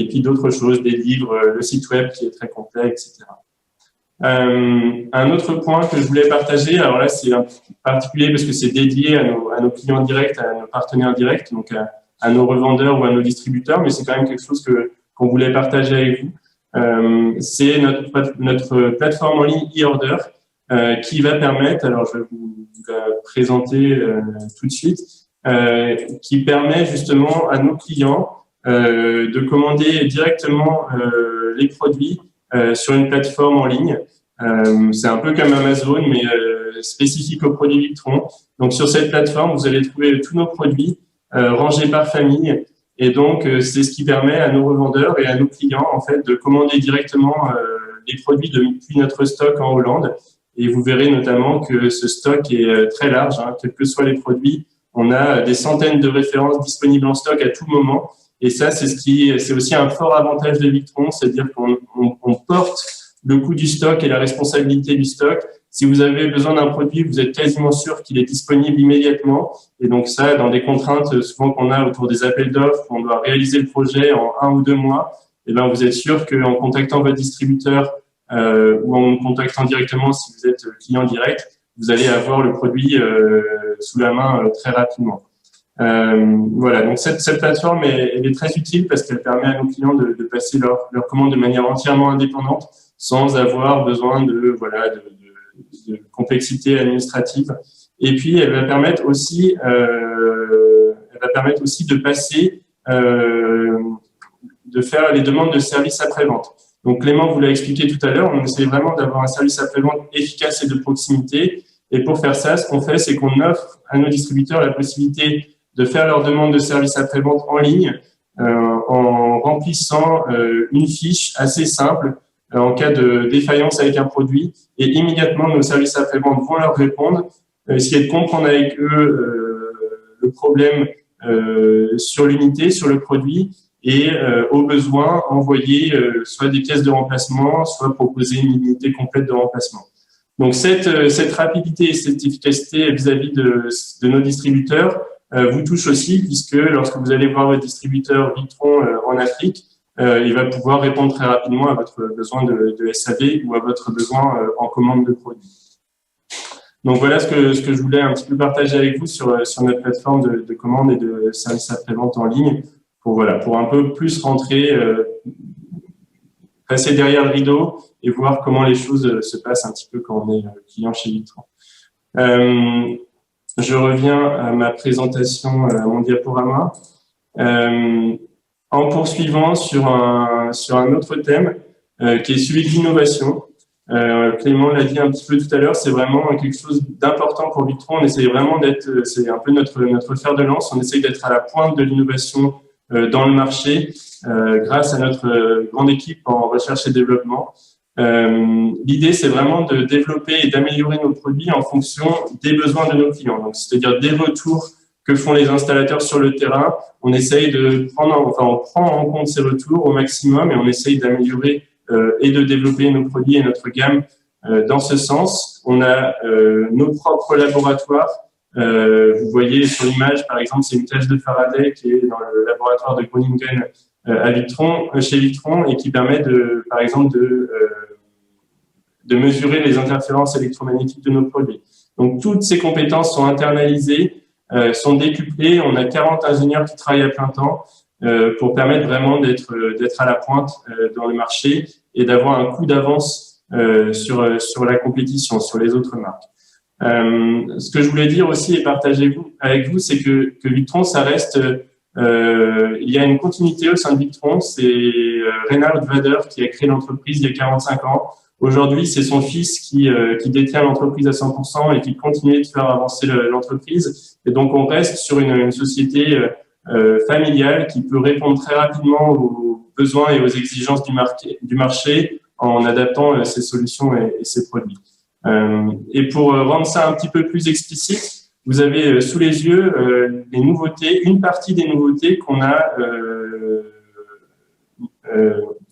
Et puis d'autres choses, des livres, le site web qui est très complet, etc. Un autre point que je voulais partager, alors là c'est un particulier parce que c'est dédié à nos clients directs, à nos partenaires directs, donc à nos revendeurs ou à nos distributeurs, mais c'est quand même quelque chose qu'on voulait partager avec vous. C'est notre plateforme en ligne e-order qui va permettre, alors je vais vous la présenter tout de suite, qui permet justement à nos clients de commander directement les produits sur une plateforme en ligne. C'est un peu comme Amazon, mais spécifique aux produits Victron. Donc, sur cette plateforme, vous allez trouver tous nos produits rangés par famille. Et donc, c'est ce qui permet à nos revendeurs et à nos clients, en fait, de commander directement les produits depuis notre stock en Hollande. Et vous verrez notamment que ce stock est très large, hein, quels que soient les produits. On a des centaines de références disponibles en stock à tout moment. Et ça, c'est aussi un fort avantage de Victron, c'est-à-dire qu'on porte le coût du stock et la responsabilité du stock. Si vous avez besoin d'un produit, vous êtes quasiment sûr qu'il est disponible immédiatement. Et donc ça, dans des contraintes souvent qu'on a autour des appels d'offres, on doit réaliser le projet en 1 ou 2 mois, et ben vous êtes sûr qu'en contactant votre distributeur ou en contactant directement si vous êtes client direct, vous allez avoir le produit sous la main très rapidement. Voilà, donc cette plateforme elle est très utile parce qu'elle permet à nos clients de passer leur commande de manière entièrement indépendante sans avoir besoin de complexité administrative. Et puis elle va permettre aussi de passer de faire les demandes de services après-vente. Donc Clément vous l'a expliqué tout à l'heure, on essaie vraiment d'avoir un service après-vente efficace et de proximité. Et pour faire ça, ce qu'on fait, c'est qu'on offre à nos distributeurs la possibilité de faire leur demande de service après-vente en ligne en remplissant une fiche assez simple en cas de défaillance avec un produit, et immédiatement nos services après-vente vont leur répondre, essayer de comprendre avec eux le problème sur l'unité, sur le produit, et au besoin envoyer soit des pièces de remplacement, soit proposer une unité complète de remplacement. Donc cette rapidité et cette efficacité vis-à-vis de nos distributeurs vous touche aussi, puisque lorsque vous allez voir votre distributeur Victron en Afrique, il va pouvoir répondre très rapidement à votre besoin de SAV ou à votre besoin en commande de produits. Donc voilà ce que je voulais un petit peu partager avec vous sur notre plateforme de commande et de services après-vente en ligne, pour un peu plus rentrer, passer derrière le rideau et voir comment les choses se passent un petit peu quand on est client chez Victron. Je reviens à ma présentation, à mon diaporama, en poursuivant sur un autre thème qui est celui de l'innovation. Clément l'a dit un petit peu tout à l'heure, c'est vraiment quelque chose d'important pour Victron. On essaye vraiment c'est un peu notre fer de lance, on essaye d'être à la pointe de l'innovation dans le marché grâce à notre grande équipe en recherche et développement. L'idée, c'est vraiment de développer et d'améliorer nos produits en fonction des besoins de nos clients. Donc, c'est-à-dire des retours que font les installateurs sur le terrain. On essaye on prend en compte ces retours au maximum et on essaye d'améliorer et de développer nos produits et notre gamme dans ce sens. On a nos propres laboratoires. Vous voyez sur l'image, par exemple, c'est une cage de Faraday qui est dans le laboratoire de Groningen chez Victron et qui permet par exemple de mesurer les interférences électromagnétiques de nos produits. Donc, toutes ces compétences sont internalisées, sont décuplées. On a 40 ingénieurs qui travaillent à plein temps pour permettre vraiment d'être à la pointe dans le marché et d'avoir un coup d'avance sur la compétition, sur les autres marques. Ce que je voulais dire aussi et partager avec vous, c'est que Victron, ça reste... il y a une continuité au sein de Victron. C'est Reinhard Vader qui a créé l'entreprise il y a 45 ans. Aujourd'hui, c'est son fils qui détient l'entreprise à 100% et qui continue de faire avancer l'entreprise. Et donc, on reste sur une société familiale qui peut répondre très rapidement aux besoins et aux exigences du marché en adaptant ses solutions et ses produits. Et pour rendre ça un petit peu plus explicite, vous avez sous les yeux les nouveautés, une partie des nouveautés qu'on a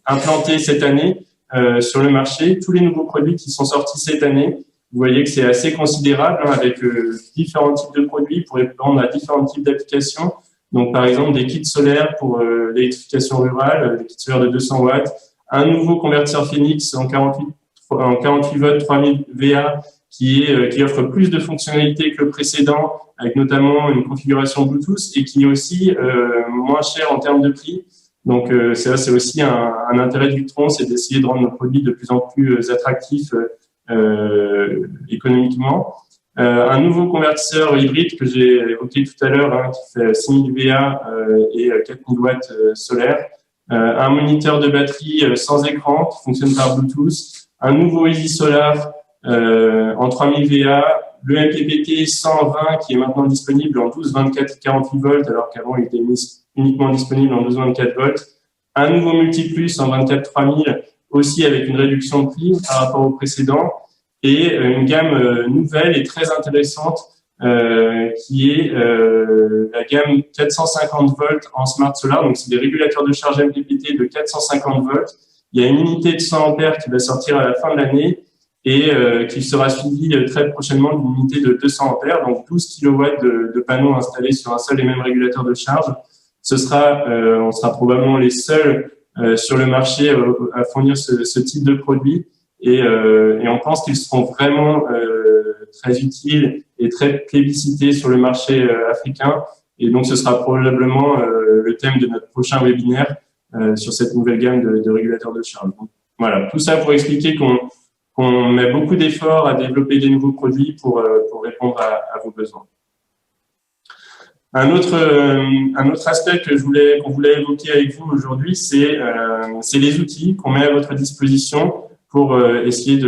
implantées cette année sur le marché. Tous les nouveaux produits qui sont sortis cette année, vous voyez que c'est assez considérable avec différents types de produits pour répondre à différents types d'applications. Donc, par exemple, des kits solaires pour l'électrification rurale, des kits solaires de 200 watts, un nouveau convertisseur Phoenix en 48 volts 3000 VA qui offre plus de fonctionnalités que le précédent, avec notamment une configuration Bluetooth et qui est aussi moins cher en termes de prix. Donc, c'est aussi un intérêt de Victron, c'est d'essayer de rendre nos produits de plus en plus attractifs économiquement. Un nouveau convertisseur hybride que j'ai évoqué tout à l'heure, qui fait 6000 VA et 4000 watts solaires. Un moniteur de batterie sans écran qui fonctionne par Bluetooth. Un nouveau Easy Solar en 3000 VA, le MPPT 120 qui est maintenant disponible en 12, 24 et 48 volts alors qu'avant il était uniquement disponible en 12, 24 volts. Un nouveau Multiplus en 24 3000 aussi avec une réduction de prix par rapport au précédent et une gamme nouvelle et très intéressante qui est la gamme 450 volts en Smart Solar. Donc c'est des régulateurs de charge MPPT de 450 volts. Il y a une unité de 100 ampères qui va sortir à la fin de l'année et qui sera suivi très prochainement d'une unité de 200 ampères, donc 12 kW de panneaux installés sur un seul et même régulateur de charge. On sera probablement les seuls sur le marché à fournir ce type de produit et on pense qu'ils seront vraiment très utiles et très plébiscités sur le marché africain. Et donc, ce sera probablement le thème de notre prochain webinaire sur cette nouvelle gamme de régulateurs de charge. Donc, voilà, tout ça pour expliquer qu'on met beaucoup d'efforts à développer des nouveaux produits pour répondre à vos besoins. Un autre aspect qu'on voulait évoquer avec vous aujourd'hui, c'est les outils qu'on met à votre disposition pour essayer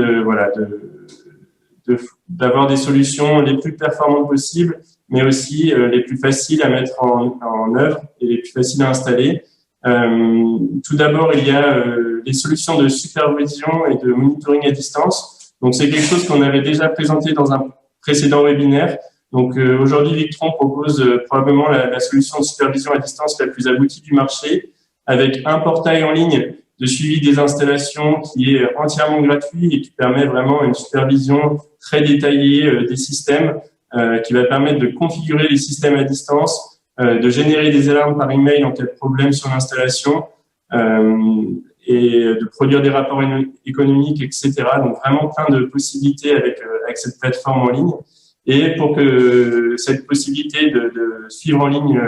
d'avoir des solutions les plus performantes possibles, mais aussi les plus faciles à mettre en œuvre et les plus faciles à installer. Tout d'abord, il y a les solutions de supervision et de monitoring à distance. Donc, c'est quelque chose qu'on avait déjà présenté dans un précédent webinaire. Donc, aujourd'hui, Victron propose probablement la solution de supervision à distance la plus aboutie du marché, avec un portail en ligne de suivi des installations qui est entièrement gratuit et qui permet vraiment une supervision très détaillée des systèmes, qui va permettre de configurer les systèmes à distance, de générer des alarmes par email en cas de problème sur l'installation, et de produire des rapports économiques, etc. Donc vraiment plein de possibilités avec cette plateforme en ligne. Et pour que cette possibilité de suivre en ligne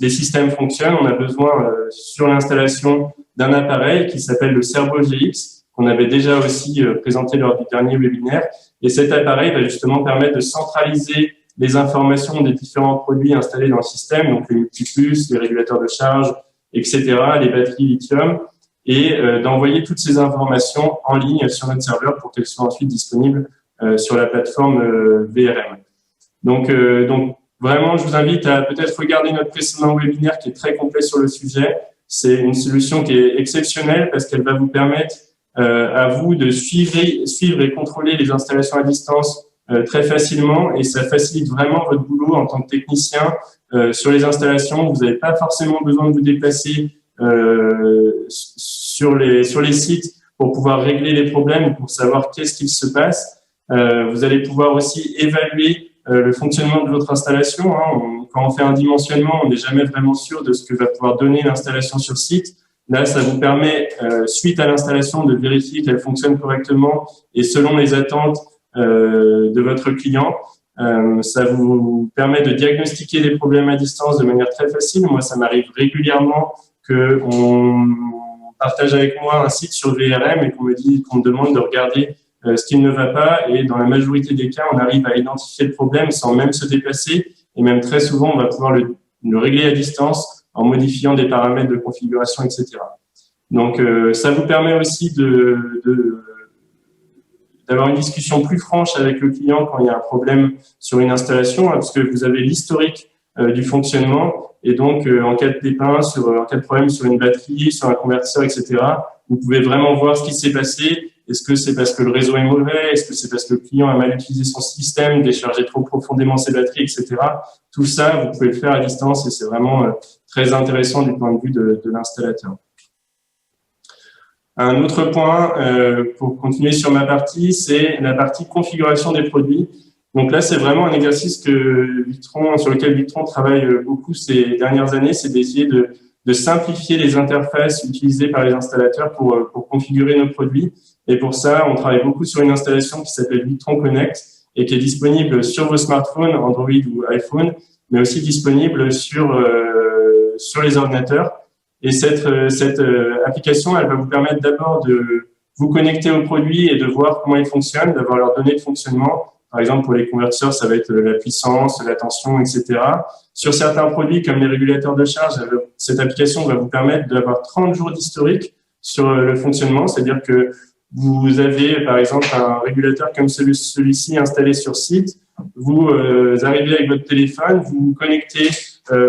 les systèmes fonctionnent, on a besoin sur l'installation d'un appareil qui s'appelle le Cerbo GX, qu'on avait déjà aussi présenté lors du dernier webinaire. Et cet appareil va justement permettre de centraliser les informations des différents produits installés dans le système, donc les multipuces, les régulateurs de charge, etc., les batteries lithium, et d'envoyer toutes ces informations en ligne sur notre serveur pour qu'elles soient ensuite disponibles sur la plateforme VRM. Donc vraiment, je vous invite à peut-être regarder notre précédent webinaire qui est très complet sur le sujet. C'est une solution qui est exceptionnelle parce qu'elle va vous permettre à vous de suivre et contrôler les installations à distance très facilement, et ça facilite vraiment votre boulot en tant que technicien sur les installations. Vous n'avez pas forcément besoin de vous déplacer sur les sites pour pouvoir régler les problèmes, pour savoir qu'est-ce qu'il se passe. Vous allez pouvoir aussi évaluer le fonctionnement de votre installation. Quand on fait un dimensionnement, on n'est jamais vraiment sûr de ce que va pouvoir donner l'installation sur site. Là, ça vous permet, suite à l'installation, de vérifier qu'elle fonctionne correctement et selon les attentes de votre client. Ça vous permet de diagnostiquer les problèmes à distance de manière très facile. Moi, ça m'arrive régulièrement qu'on partage avec moi un site sur VRM et qu'on me demande de regarder ce qui ne va pas, et dans la majorité des cas, on arrive à identifier le problème sans même se déplacer, et même très souvent, on va pouvoir le régler à distance en modifiant des paramètres de configuration, etc. Donc, ça vous permet aussi d'avoir une discussion plus franche avec le client quand il y a un problème sur une installation, parce que vous avez l'historique du fonctionnement, et donc en cas de pépin, en cas de problème sur une batterie, sur un convertisseur, etc., vous pouvez vraiment voir ce qui s'est passé. Est-ce que c'est parce que le réseau est mauvais? Est-ce que c'est parce que le client a mal utilisé son système, déchargé trop profondément ses batteries, etc. Tout ça, vous pouvez le faire à distance, et c'est vraiment très intéressant du point de vue de l'installateur. Un autre point, pour continuer sur ma partie, c'est la partie configuration des produits. Donc là, c'est vraiment un exercice sur lequel Victron travaille beaucoup ces dernières années, c'est d'essayer de simplifier les interfaces utilisées par les installateurs pour configurer nos produits. Et pour ça, on travaille beaucoup sur une installation qui s'appelle Victron Connect et qui est disponible sur vos smartphones, Android ou iPhone, mais aussi disponible sur les ordinateurs. Et cette application, elle va vous permettre d'abord de vous connecter aux produits et de voir comment ils fonctionnent, d'avoir leurs données de fonctionnement. Par exemple, pour les convertisseurs, ça va être la puissance, la tension, etc. Sur certains produits, comme les régulateurs de charge, cette application va vous permettre d'avoir 30 jours d'historique sur le fonctionnement. C'est-à-dire que vous avez, par exemple, un régulateur comme celui-ci installé sur site. Vous arrivez avec votre téléphone, vous vous connectez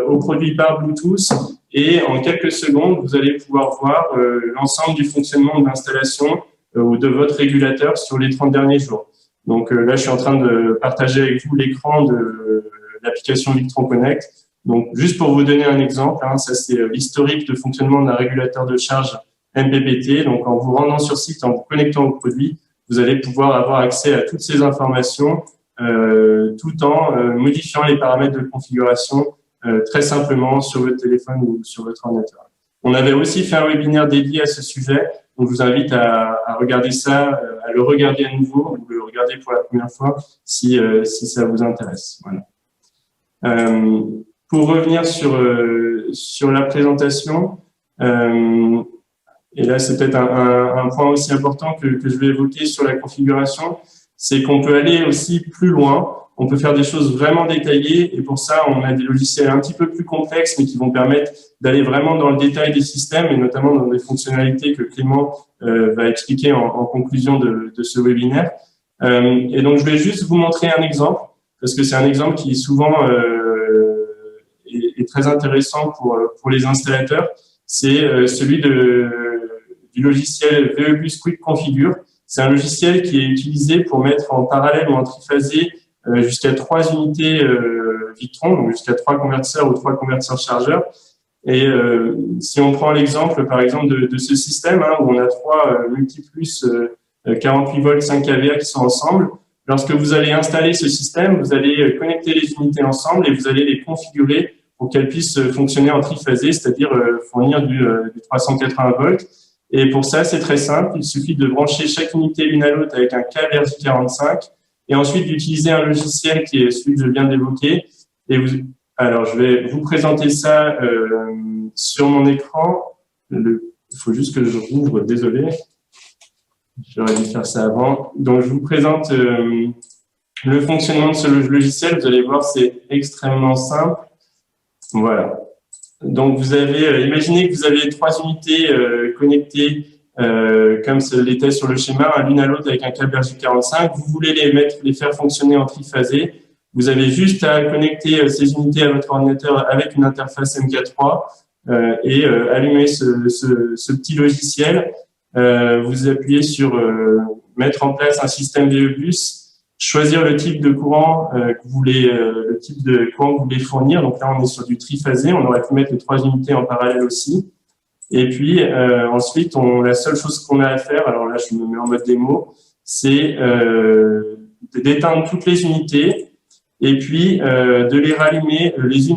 au produit par Bluetooth, et en quelques secondes, vous allez pouvoir voir l'ensemble du fonctionnement de l'installation ou de votre régulateur sur les 30 derniers jours. Donc là, je suis en train de partager avec vous l'écran de l'application Victron Connect. Donc, juste pour vous donner un exemple, ça c'est l'historique de fonctionnement d'un régulateur de charge MPPT. Donc, en vous rendant sur site, en vous connectant au produit, vous allez pouvoir avoir accès à toutes ces informations tout en modifiant les paramètres de configuration très simplement sur votre téléphone ou sur votre ordinateur. On avait aussi fait un webinaire dédié à ce sujet, donc je vous invite à regarder ça, à le regarder à nouveau, ou le regarder pour la première fois si ça vous intéresse. Voilà. Pour revenir sur la présentation, et là c'est peut-être un point aussi important que je vais évoquer sur la configuration, c'est qu'on peut aller aussi plus loin. On peut faire des choses vraiment détaillées, et pour ça, on a des logiciels un petit peu plus complexes, mais qui vont permettre d'aller vraiment dans le détail des systèmes, et notamment dans des fonctionnalités que Clément va expliquer en conclusion de ce webinaire. Et donc, je vais juste vous montrer un exemple, parce que c'est un exemple qui souvent est très intéressant pour les installateurs, c'est celui du logiciel VEBus Quick Configure. C'est un logiciel qui est utilisé pour mettre en parallèle ou en triphasé jusqu'à 3 unités Victron, donc jusqu'à 3 convertisseurs ou 3 convertisseurs chargeurs. Et si on prend l'exemple, par exemple, de ce système, où on a 3 multiplus 48 volts 5 kVA qui sont ensemble, lorsque vous allez installer ce système, vous allez connecter les unités ensemble et vous allez les configurer pour qu'elles puissent fonctionner en triphasé, c'est-à-dire fournir du 380 volts. Et pour ça, c'est très simple. Il suffit de brancher chaque unité l'une à l'autre avec un câble RJ45 et ensuite d'utiliser un logiciel qui est celui que je viens d'évoquer. Alors, je vais vous présenter ça sur mon écran. Il faut juste que je rouvre, désolé. J'aurais dû faire ça avant. Donc, je vous présente le fonctionnement de ce logiciel. Vous allez voir, c'est extrêmement simple. Voilà. Donc, vous avez, imaginez que vous avez 3 unités connectées comme l'était sur le schéma, l'une à l'autre avec un câble RJ45. Vous voulez les faire fonctionner en triphasé. Vous avez juste à connecter ces unités à votre ordinateur avec une interface MK3 et allumer ce petit logiciel. Vous appuyez sur mettre en place un système VEBus, choisir le type de courant que vous voulez, le type de courant que vous voulez fournir. Donc là, on est sur du triphasé. On aurait pu mettre les 3 unités en parallèle aussi. Et puis ensuite, la seule chose qu'on a à faire, alors là, je me mets en mode démo, c'est d'éteindre toutes les unités et puis de les rallumer les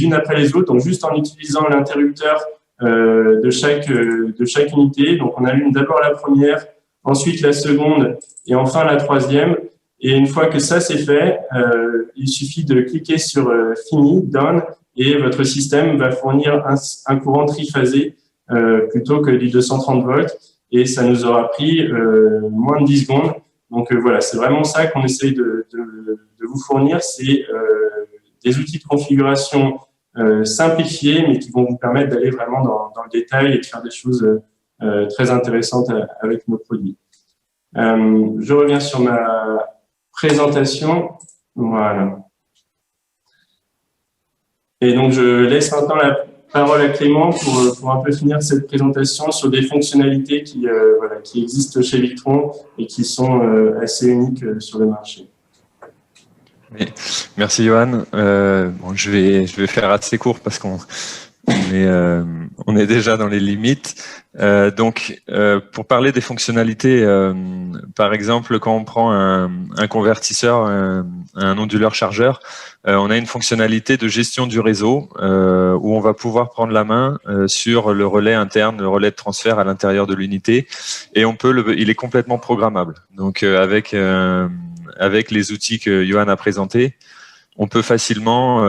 unes après les autres. Donc juste en utilisant l'interrupteur de chaque unité. Donc on allume d'abord la première, ensuite la seconde et enfin la troisième. Et une fois que ça c'est fait, il suffit de cliquer sur Fini, Done, et votre système va fournir un courant triphasé plutôt que du 230 volts. Et ça nous aura pris moins de 10 secondes. Donc voilà, c'est vraiment ça qu'on essaye de vous fournir, c'est des outils de configuration simplifiés, mais qui vont vous permettre d'aller vraiment dans le détail et de faire des choses très intéressantes avec nos produits. Je reviens sur ma présentation. Voilà. Et donc, je laisse maintenant la parole à Clément pour un peu finir cette présentation sur des fonctionnalités qui existent chez Victron et qui sont assez uniques sur le marché. Oui. Merci Johan. Je vais faire assez court parce qu'on est déjà dans les limites. Pour parler des fonctionnalités, par exemple, quand on prend un convertisseur, un onduleur chargeur, on a une fonctionnalité de gestion du réseau où on va pouvoir prendre la main sur le relais interne, le relais de transfert à l'intérieur de l'unité, et il est complètement programmable. Donc avec les outils que Johan a présentés, on peut facilement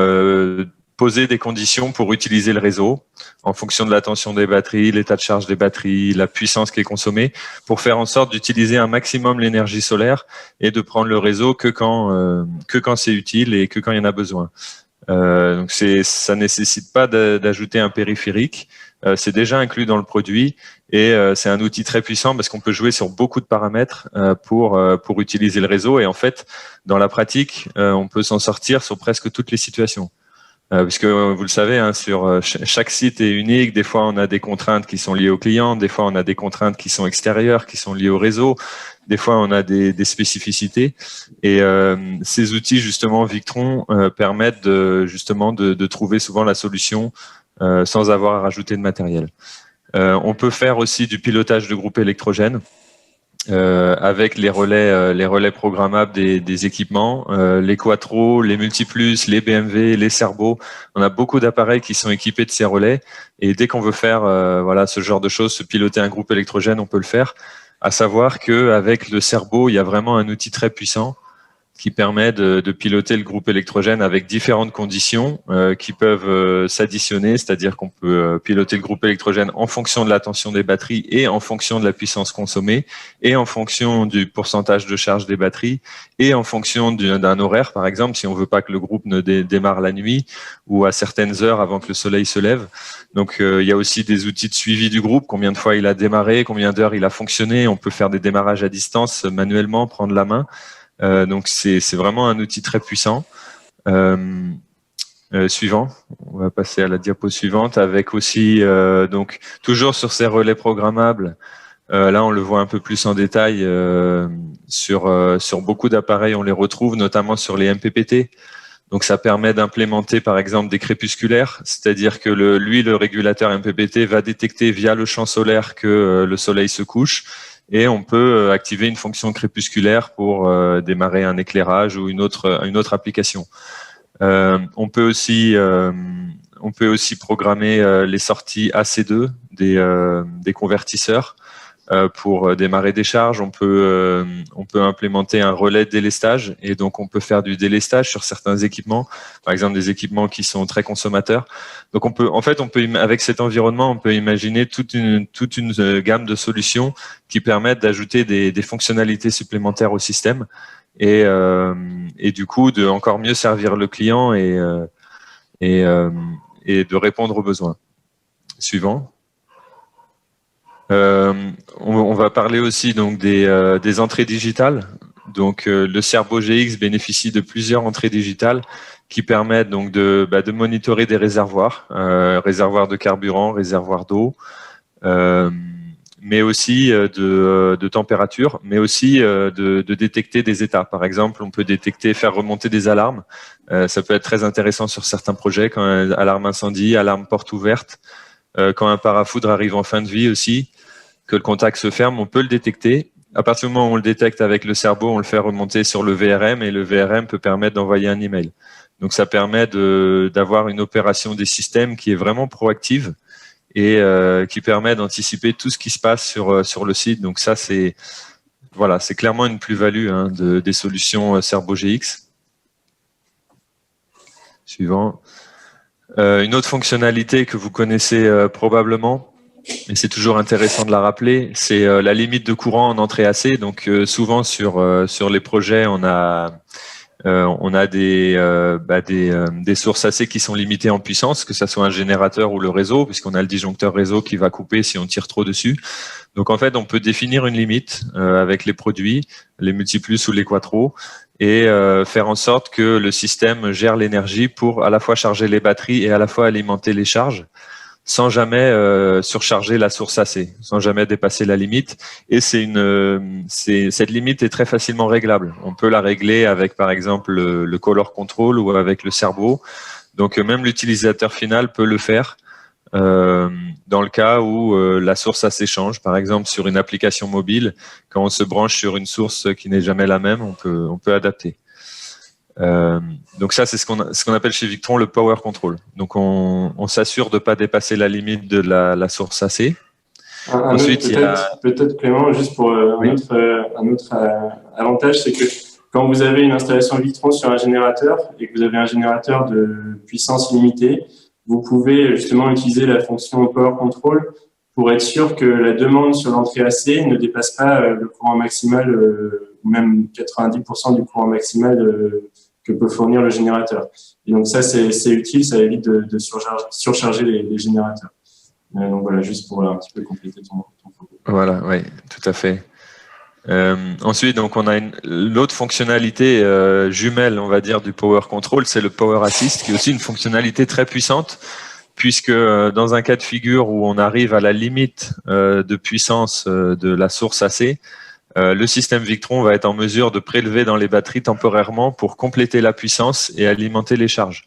poser des conditions pour utiliser le réseau en fonction de la tension des batteries, l'état de charge des batteries, la puissance qui est consommée, pour faire en sorte d'utiliser un maximum l'énergie solaire et de prendre le réseau que quand c'est utile et que quand il y en a besoin. Donc ça nécessite pas d'ajouter un périphérique. C'est déjà inclus dans le produit et c'est un outil très puissant parce qu'on peut jouer sur beaucoup de paramètres pour utiliser le réseau. Et en fait, dans la pratique, on peut s'en sortir sur presque toutes les situations. Puisque vous le savez, sur chaque site est unique. Des fois, on a des contraintes qui sont liées au client. Des fois, on a des contraintes qui sont extérieures, qui sont liées au réseau. Des fois, on a des spécificités. Et ces outils, justement, Victron, permettent de trouver souvent la solution sans avoir à rajouter de matériel. On peut faire aussi du pilotage de groupes électrogènes. Avec les relais programmables des équipements, les Quattro, les Multiplus, les BMW, les Serbo. On a beaucoup d'appareils qui sont équipés de ces relais. Et dès qu'on veut faire ce genre de choses, se piloter un groupe électrogène, on peut le faire. À savoir qu'avec le Serbo, il y a vraiment un outil très puissant qui permet de piloter le groupe électrogène avec différentes conditions qui peuvent s'additionner, c'est-à-dire qu'on peut piloter le groupe électrogène en fonction de la tension des batteries et en fonction de la puissance consommée et en fonction du pourcentage de charge des batteries et en fonction d'un horaire, par exemple, si on veut pas que le groupe ne démarre la nuit ou à certaines heures avant que le soleil se lève. Donc, il y a aussi des outils de suivi du groupe, combien de fois il a démarré, combien d'heures il a fonctionné. On peut faire des démarrages à distance manuellement, prendre la main. Donc c'est vraiment un outil très puissant. Suivant, on va passer à la diapo suivante avec aussi donc toujours sur ces relais programmables. Là, on le voit un peu plus en détail sur beaucoup d'appareils. On les retrouve notamment sur les MPPT. Donc, ça permet d'implémenter par exemple des crépusculaires, c'est-à-dire que le régulateur MPPT va détecter via le champ solaire que le soleil se couche. Et on peut activer une fonction crépusculaire pour démarrer un éclairage ou une autre application. On peut aussi programmer les sorties AC2 des convertisseurs pour démarrer des charges. On peut implémenter un relais de délestage et donc on peut faire du délestage sur certains équipements, par exemple des équipements qui sont très consommateurs. Donc avec cet environnement, on peut imaginer toute une gamme de solutions qui permettent d'ajouter des fonctionnalités supplémentaires au système. Et du coup de encore mieux servir le client et de répondre aux besoins. Suivant. On va parler aussi donc des entrées digitales. Donc le Cerbo GX bénéficie de plusieurs entrées digitales qui permettent donc de monitorer des réservoirs, réservoirs de carburant, réservoirs d'eau. Mais aussi de température, mais aussi de détecter des états. Par exemple, on peut faire remonter des alarmes. Ça peut être très intéressant sur certains projets, quand alarme incendie, alarme porte ouverte, quand un parafoudre arrive en fin de vie aussi, que le contact se ferme, on peut le détecter. À partir du moment où on le détecte avec le Cerbo, on le fait remonter sur le VRM et le VRM peut permettre d'envoyer un email. Donc ça permet d'avoir une opération des systèmes qui est vraiment proactive et qui permet d'anticiper tout ce qui se passe sur le site. Donc ça, c'est clairement une plus-value des solutions Cerbo GX. Suivant. Une autre fonctionnalité que vous connaissez probablement, et c'est toujours intéressant de la rappeler, c'est la limite de courant en entrée AC. Donc souvent sur les projets, on a des sources AC qui sont limitées en puissance, que ça soit un générateur ou le réseau, puisqu'on a le disjoncteur réseau qui va couper si on tire trop dessus. Donc en fait, on peut définir une limite avec les produits, les multiplus ou les quattro, et faire en sorte que le système gère l'énergie pour à la fois charger les batteries et à la fois alimenter les charges, sans jamais surcharger la source AC, sans jamais dépasser la limite. Et cette limite est très facilement réglable. On peut la régler avec, par exemple, le color control ou avec le Cerbo. Donc, même l'utilisateur final peut le faire dans le cas où la source AC change. Par exemple, sur une application mobile, quand on se branche sur une source qui n'est jamais la même, on peut adapter. Donc ça, c'est ce qu'on appelle chez Victron le power control. Donc on s'assure de ne pas dépasser la limite de la source AC. Ensuite, peut-être Clément, juste pour un autre avantage, c'est que quand vous avez une installation Victron sur un générateur et que vous avez un générateur de puissance limitée, vous pouvez justement utiliser la fonction power control pour être sûr que la demande sur l'entrée AC ne dépasse pas le courant maximal, ou même 90% du courant maximal que peut fournir le générateur. Et donc ça, c'est utile, ça évite de surcharger les générateurs. Donc voilà, juste pour un petit peu compléter ton propos. Voilà, oui, tout à fait. Ensuite, donc on a l'autre fonctionnalité jumelle, on va dire, du Power Control, c'est le Power Assist, qui est aussi une fonctionnalité très puissante, puisque dans un cas de figure où on arrive à la limite de puissance de la source AC, le système Victron va être en mesure de prélever dans les batteries temporairement pour compléter la puissance et alimenter les charges.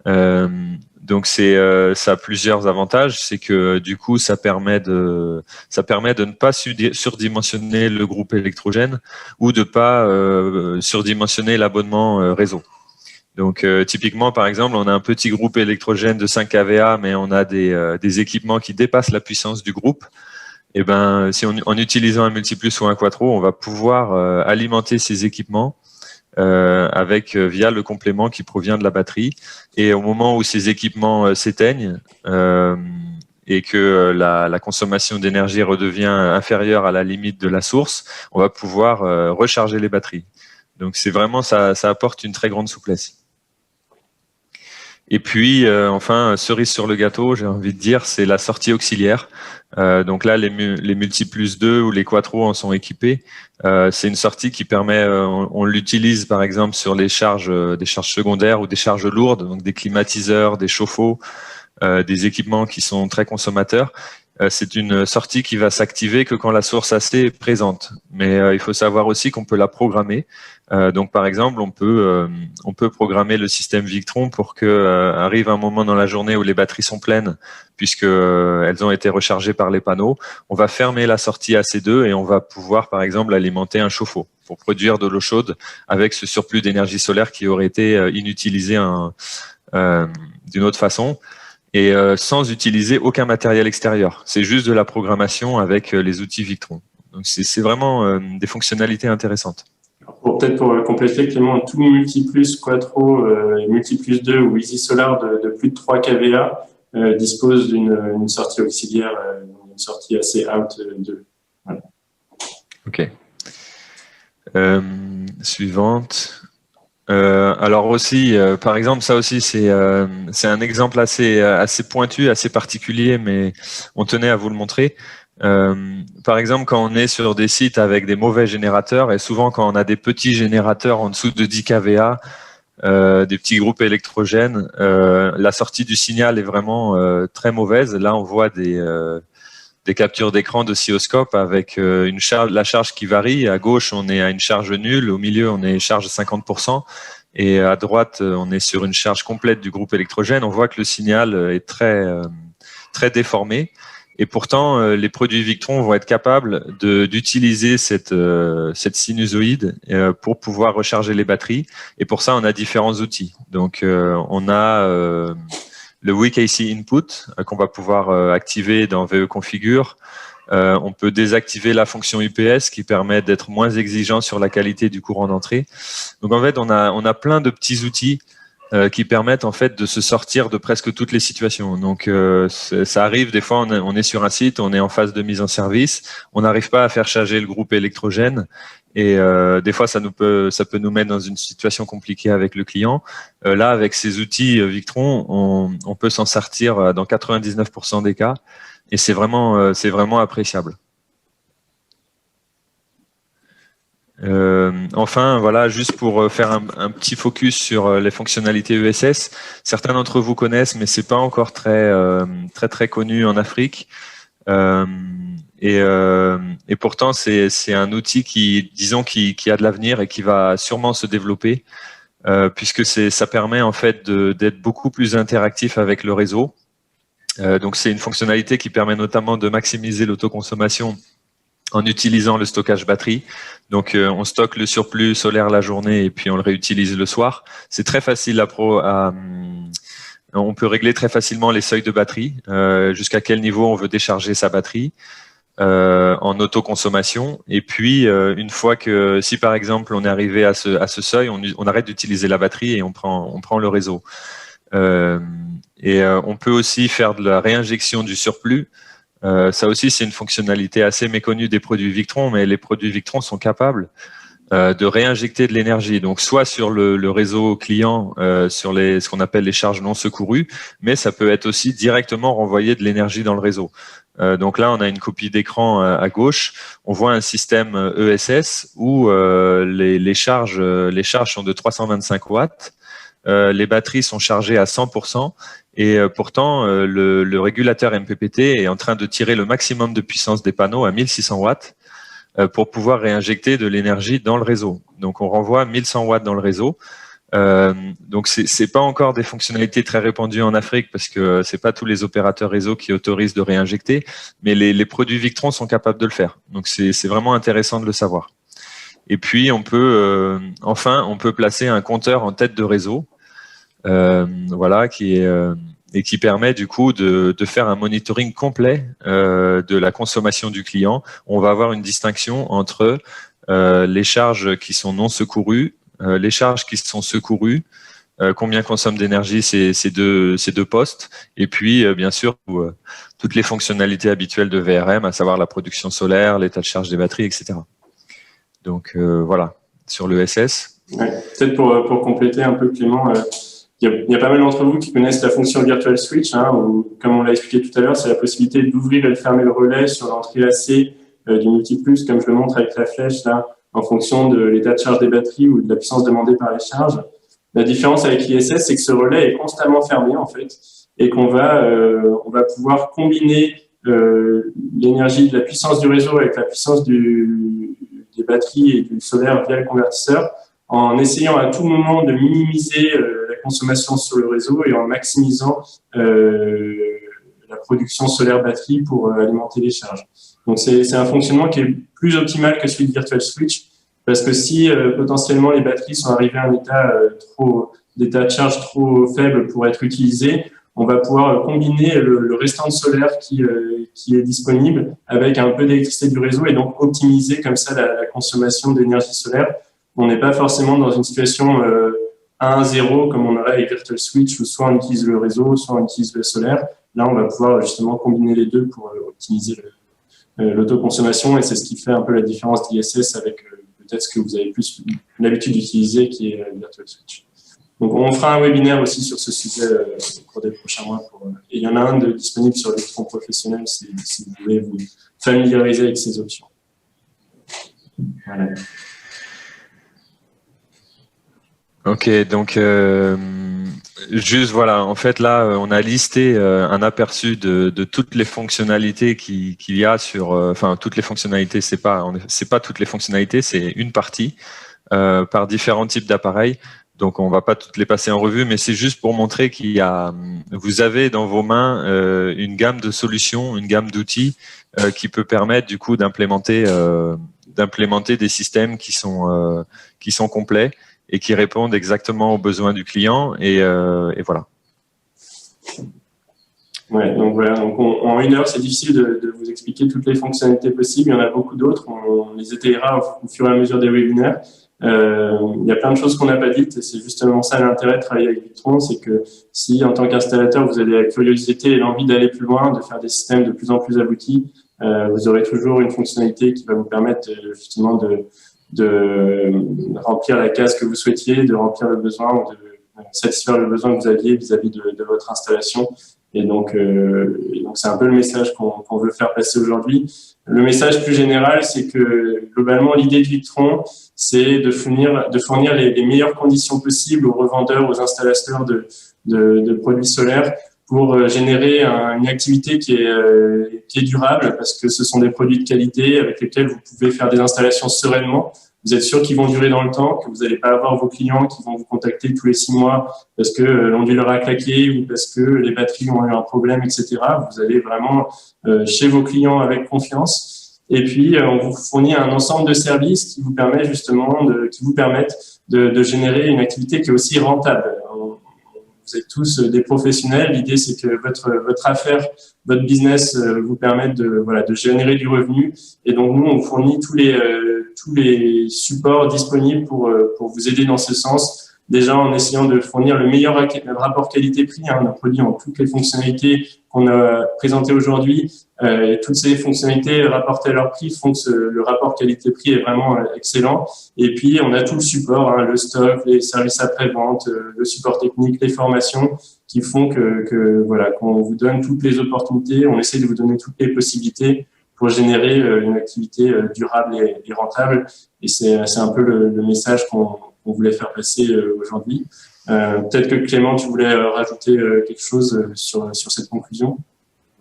Donc ça a plusieurs avantages, c'est que du coup ça permet de ne pas surdimensionner le groupe électrogène ou de pas surdimensionner l'abonnement réseau. Donc typiquement par exemple, on a un petit groupe électrogène de 5 kVA, mais on a des équipements qui dépassent la puissance du groupe. Et ben si en utilisant un multiplus ou un quattro, on va pouvoir alimenter ces équipements via le complément qui provient de la batterie. Et au moment où ces équipements s'éteignent et que la consommation d'énergie redevient inférieure à la limite de la source, on va pouvoir recharger les batteries. Donc c'est vraiment ça apporte une très grande souplesse. Et puis, enfin, cerise sur le gâteau, j'ai envie de dire, c'est la sortie auxiliaire. Donc là, les Multi+2 ou les Quattro en sont équipés. C'est une sortie qui permet, on l'utilise par exemple sur les charges, des charges secondaires ou des charges lourdes, donc des climatiseurs, des chauffe-eau, des équipements qui sont très consommateurs. C'est une sortie qui va s'activer que quand la source AC est présente. Mais il faut savoir aussi qu'on peut la programmer. Donc par exemple, on peut programmer le système Victron pour que arrive un moment dans la journée où les batteries sont pleines, puisque elles ont été rechargées par les panneaux. On va fermer la sortie AC2 et on va pouvoir par exemple alimenter un chauffe-eau pour produire de l'eau chaude avec ce surplus d'énergie solaire qui aurait été inutilisé d'une autre façon. Et sans utiliser aucun matériel extérieur. C'est juste de la programmation avec les outils Victron. Donc c'est vraiment des fonctionnalités intéressantes. Peut-être pour compléter, Clément, tout Multi+, Quattro, Multi+2 ou Easy Solar de plus de 3 kVA dispose d'une sortie auxiliaire, une sortie assez out de. Voilà. Ok. Suivante. Alors aussi, par exemple, ça aussi c'est un exemple assez pointu, assez particulier, mais on tenait à vous le montrer. Par exemple, quand on est sur des sites avec des mauvais générateurs, et souvent quand on a des petits générateurs en dessous de 10 kVA, des petits groupes électrogènes, la sortie du signal est vraiment très mauvaise. Là, on voit des captures d'écran d'oscilloscope avec la charge qui varie. À gauche, on est à une charge nulle. Au milieu, on est charge 50%. Et à droite, on est sur une charge complète du groupe électrogène. On voit que le signal est très déformé. Et pourtant, les produits Victron vont être capables d'utiliser cette sinusoïde pour pouvoir recharger les batteries. Et pour ça, on a différents outils. Donc, on a le WeakAC Input qu'on va pouvoir activer dans VE Configure. On peut désactiver la fonction UPS qui permet d'être moins exigeant sur la qualité du courant d'entrée. Donc en fait, on a plein de petits outils qui permettent en fait de se sortir de presque toutes les situations. Donc ça arrive des fois, on est sur un site, on est en phase de mise en service, on n'arrive pas à faire charger le groupe électrogène. Et des fois, ça peut nous mettre dans une situation compliquée avec le client. Là, avec ces outils Victron, on peut s'en sortir dans 99% des cas, et c'est vraiment appréciable. Enfin, voilà, juste pour faire un petit focus sur les fonctionnalités ESS. Certains d'entre vous connaissent, mais c'est pas encore très connu en Afrique. Et pourtant, c'est un outil qui a de l'avenir et qui va sûrement se développer, puisque ça permet en fait d'être beaucoup plus interactif avec le réseau. Donc, c'est une fonctionnalité qui permet notamment de maximiser l'autoconsommation en utilisant le stockage batterie. Donc, on stocke le surplus solaire la journée et puis on le réutilise le soir. C'est très facile on peut régler très facilement les seuils de batterie, jusqu'à quel niveau on veut décharger sa batterie en autoconsommation. Et puis, une fois que, si par exemple on est arrivé à ce seuil, on arrête d'utiliser la batterie et on prend le réseau. On peut aussi faire de la réinjection du surplus. Ça aussi, c'est une fonctionnalité assez méconnue des produits Victron, mais les produits Victron sont capables de réinjecter de l'énergie. Donc, soit sur le réseau client, sur ce qu'on appelle les charges non secourues, mais ça peut être aussi directement renvoyer de l'énergie dans le réseau. Donc là, on a une copie d'écran à gauche. On voit un système ESS où les charges sont de 325 watts. Les batteries sont chargées à 100%. Et pourtant, le régulateur MPPT est en train de tirer le maximum de puissance des panneaux à 1600 watts pour pouvoir réinjecter de l'énergie dans le réseau. Donc, on renvoie 1100 watts dans le réseau. Donc, c'est pas encore des fonctionnalités très répandues en Afrique parce que c'est pas tous les opérateurs réseau qui autorisent de réinjecter, mais les produits Victron sont capables de le faire. Donc, c'est vraiment intéressant de le savoir. Et puis, on peut placer un compteur en tête de réseau. Voilà, qui permet du coup de faire un monitoring complet de la consommation du client. On va avoir une distinction entre les charges qui sont non secourues, les charges qui sont secourues, combien consomment d'énergie ces deux postes, et puis bien sûr toutes les fonctionnalités habituelles de VRM, à savoir la production solaire, l'état de charge des batteries, etc. Donc voilà, sur le SS. Ouais, peut-être pour compléter un peu, Clément, il y a pas mal d'entre vous qui connaissent la fonction Virtual Switch, hein, où, comme on l'a expliqué tout à l'heure, c'est la possibilité d'ouvrir et de fermer le relais sur l'entrée AC du multiplus, comme je le montre avec la flèche là, en fonction de l'état de charge des batteries ou de la puissance demandée par les charges. La différence avec l'ISS, c'est que ce relais est constamment fermé en fait, et qu'on va pouvoir combiner l'énergie de la puissance du réseau avec la puissance des batteries et du solaire via le convertisseur, en essayant à tout moment de minimiser la consommation sur le réseau et en maximisant la production solaire batterie pour alimenter les charges. Donc c'est un fonctionnement qui est plus optimal que celui de Virtual Switch, parce que si potentiellement les batteries sont arrivées à un d'état de charge trop faible pour être utilisées, on va pouvoir combiner le restant de solaire qui est disponible avec un peu d'électricité du réseau et donc optimiser comme ça la consommation d'énergie solaire. On n'est pas forcément dans une situation 1-0 comme on aurait avec Virtual Switch où soit on utilise le réseau, soit on utilise le solaire. Là, on va pouvoir justement combiner les deux pour optimiser l'autoconsommation et c'est ce qui fait un peu la différence d'ISS avec peut-être ce que vous avez plus l'habitude d'utiliser qui est Virtual Switch. Donc, on fera un webinaire aussi sur ce sujet au cours des prochains mois. Et il y en a un disponible sur Victron Professionnel si vous voulez vous familiariser avec ces options. Voilà. Ok, donc juste voilà, en fait là, on a listé un aperçu de toutes les fonctionnalités qu'il y a sur, enfin toutes les fonctionnalités, c'est pas toutes les fonctionnalités, c'est une partie par différents types d'appareils. Donc on va pas toutes les passer en revue, mais c'est juste pour montrer vous avez dans vos mains une gamme de solutions, une gamme d'outils qui peut permettre du coup d'implémenter des systèmes qui sont complets et qui répondent exactement aux besoins du client et voilà. Ouais, donc voilà. Donc en 1 heure, c'est difficile de vous expliquer toutes les fonctionnalités possibles. Il y en a beaucoup d'autres. On les étayera au fur et à mesure des webinaires. Il y a plein de choses qu'on n'a pas dites et c'est justement ça l'intérêt de travailler avec Victron, c'est que si en tant qu'installateur vous avez la curiosité et l'envie d'aller plus loin, de faire des systèmes de plus en plus aboutis, vous aurez toujours une fonctionnalité qui va vous permettre justement de remplir la case que vous souhaitiez, de remplir le besoin ou de satisfaire le besoin que vous aviez vis-à-vis de votre installation. Et donc c'est un peu le message qu'on veut faire passer aujourd'hui. Le message plus général, c'est que globalement, l'idée de Victron, c'est de fournir les meilleures conditions possibles aux revendeurs, aux installateurs de produits solaires pour générer une activité qui est durable parce que ce sont des produits de qualité avec lesquels vous pouvez faire des installations sereinement. Vous êtes sûr qu'ils vont durer dans le temps, que vous n'allez pas avoir vos clients qui vont vous contacter tous les 6 mois parce que l'onduleur a claqué ou parce que les batteries ont eu un problème, etc. Vous allez vraiment chez vos clients avec confiance. Et puis, on vous fournit un ensemble de services qui vous permettent justement de générer une activité qui est aussi rentable. Vous êtes tous des professionnels. L'idée, c'est que votre affaire, votre business vous permette de générer du revenu. Et donc, nous, on fournit tous les supports disponibles pour vous aider dans ce sens. Déjà, en essayant de fournir le meilleur rapport qualité-prix. Nos produits ont toutes les fonctionnalités qu'on a présentées aujourd'hui. Et toutes ces fonctionnalités rapportées à leur prix font que le rapport qualité-prix est vraiment excellent. Et puis, on a tout le support, le stock, les services après-vente, le support technique, les formations qui font qu'on vous donne toutes les opportunités. On essaie de vous donner toutes les possibilités pour générer une activité durable et rentable. Et c'est un peu le message qu'on voulait faire passer aujourd'hui. Peut-être que Clément, tu voulais rajouter quelque chose sur cette conclusion.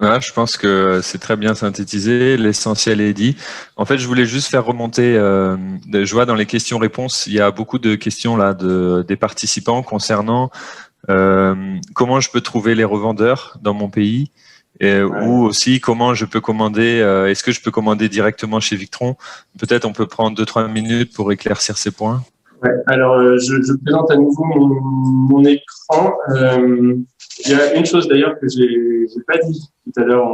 Voilà, je pense que c'est très bien synthétisé, l'essentiel est dit. En fait, je voulais juste faire remonter, je vois dans les questions-réponses, il y a beaucoup de questions là des participants concernant comment je peux trouver les revendeurs dans mon pays ou aussi comment je peux commander, est-ce que je peux commander directement chez Victron? Peut-être on peut prendre 2-3 minutes pour éclaircir ces points. Ouais, alors je présente à nouveau mon écran. Il y a une chose d'ailleurs que j'ai pas dit tout à l'heure,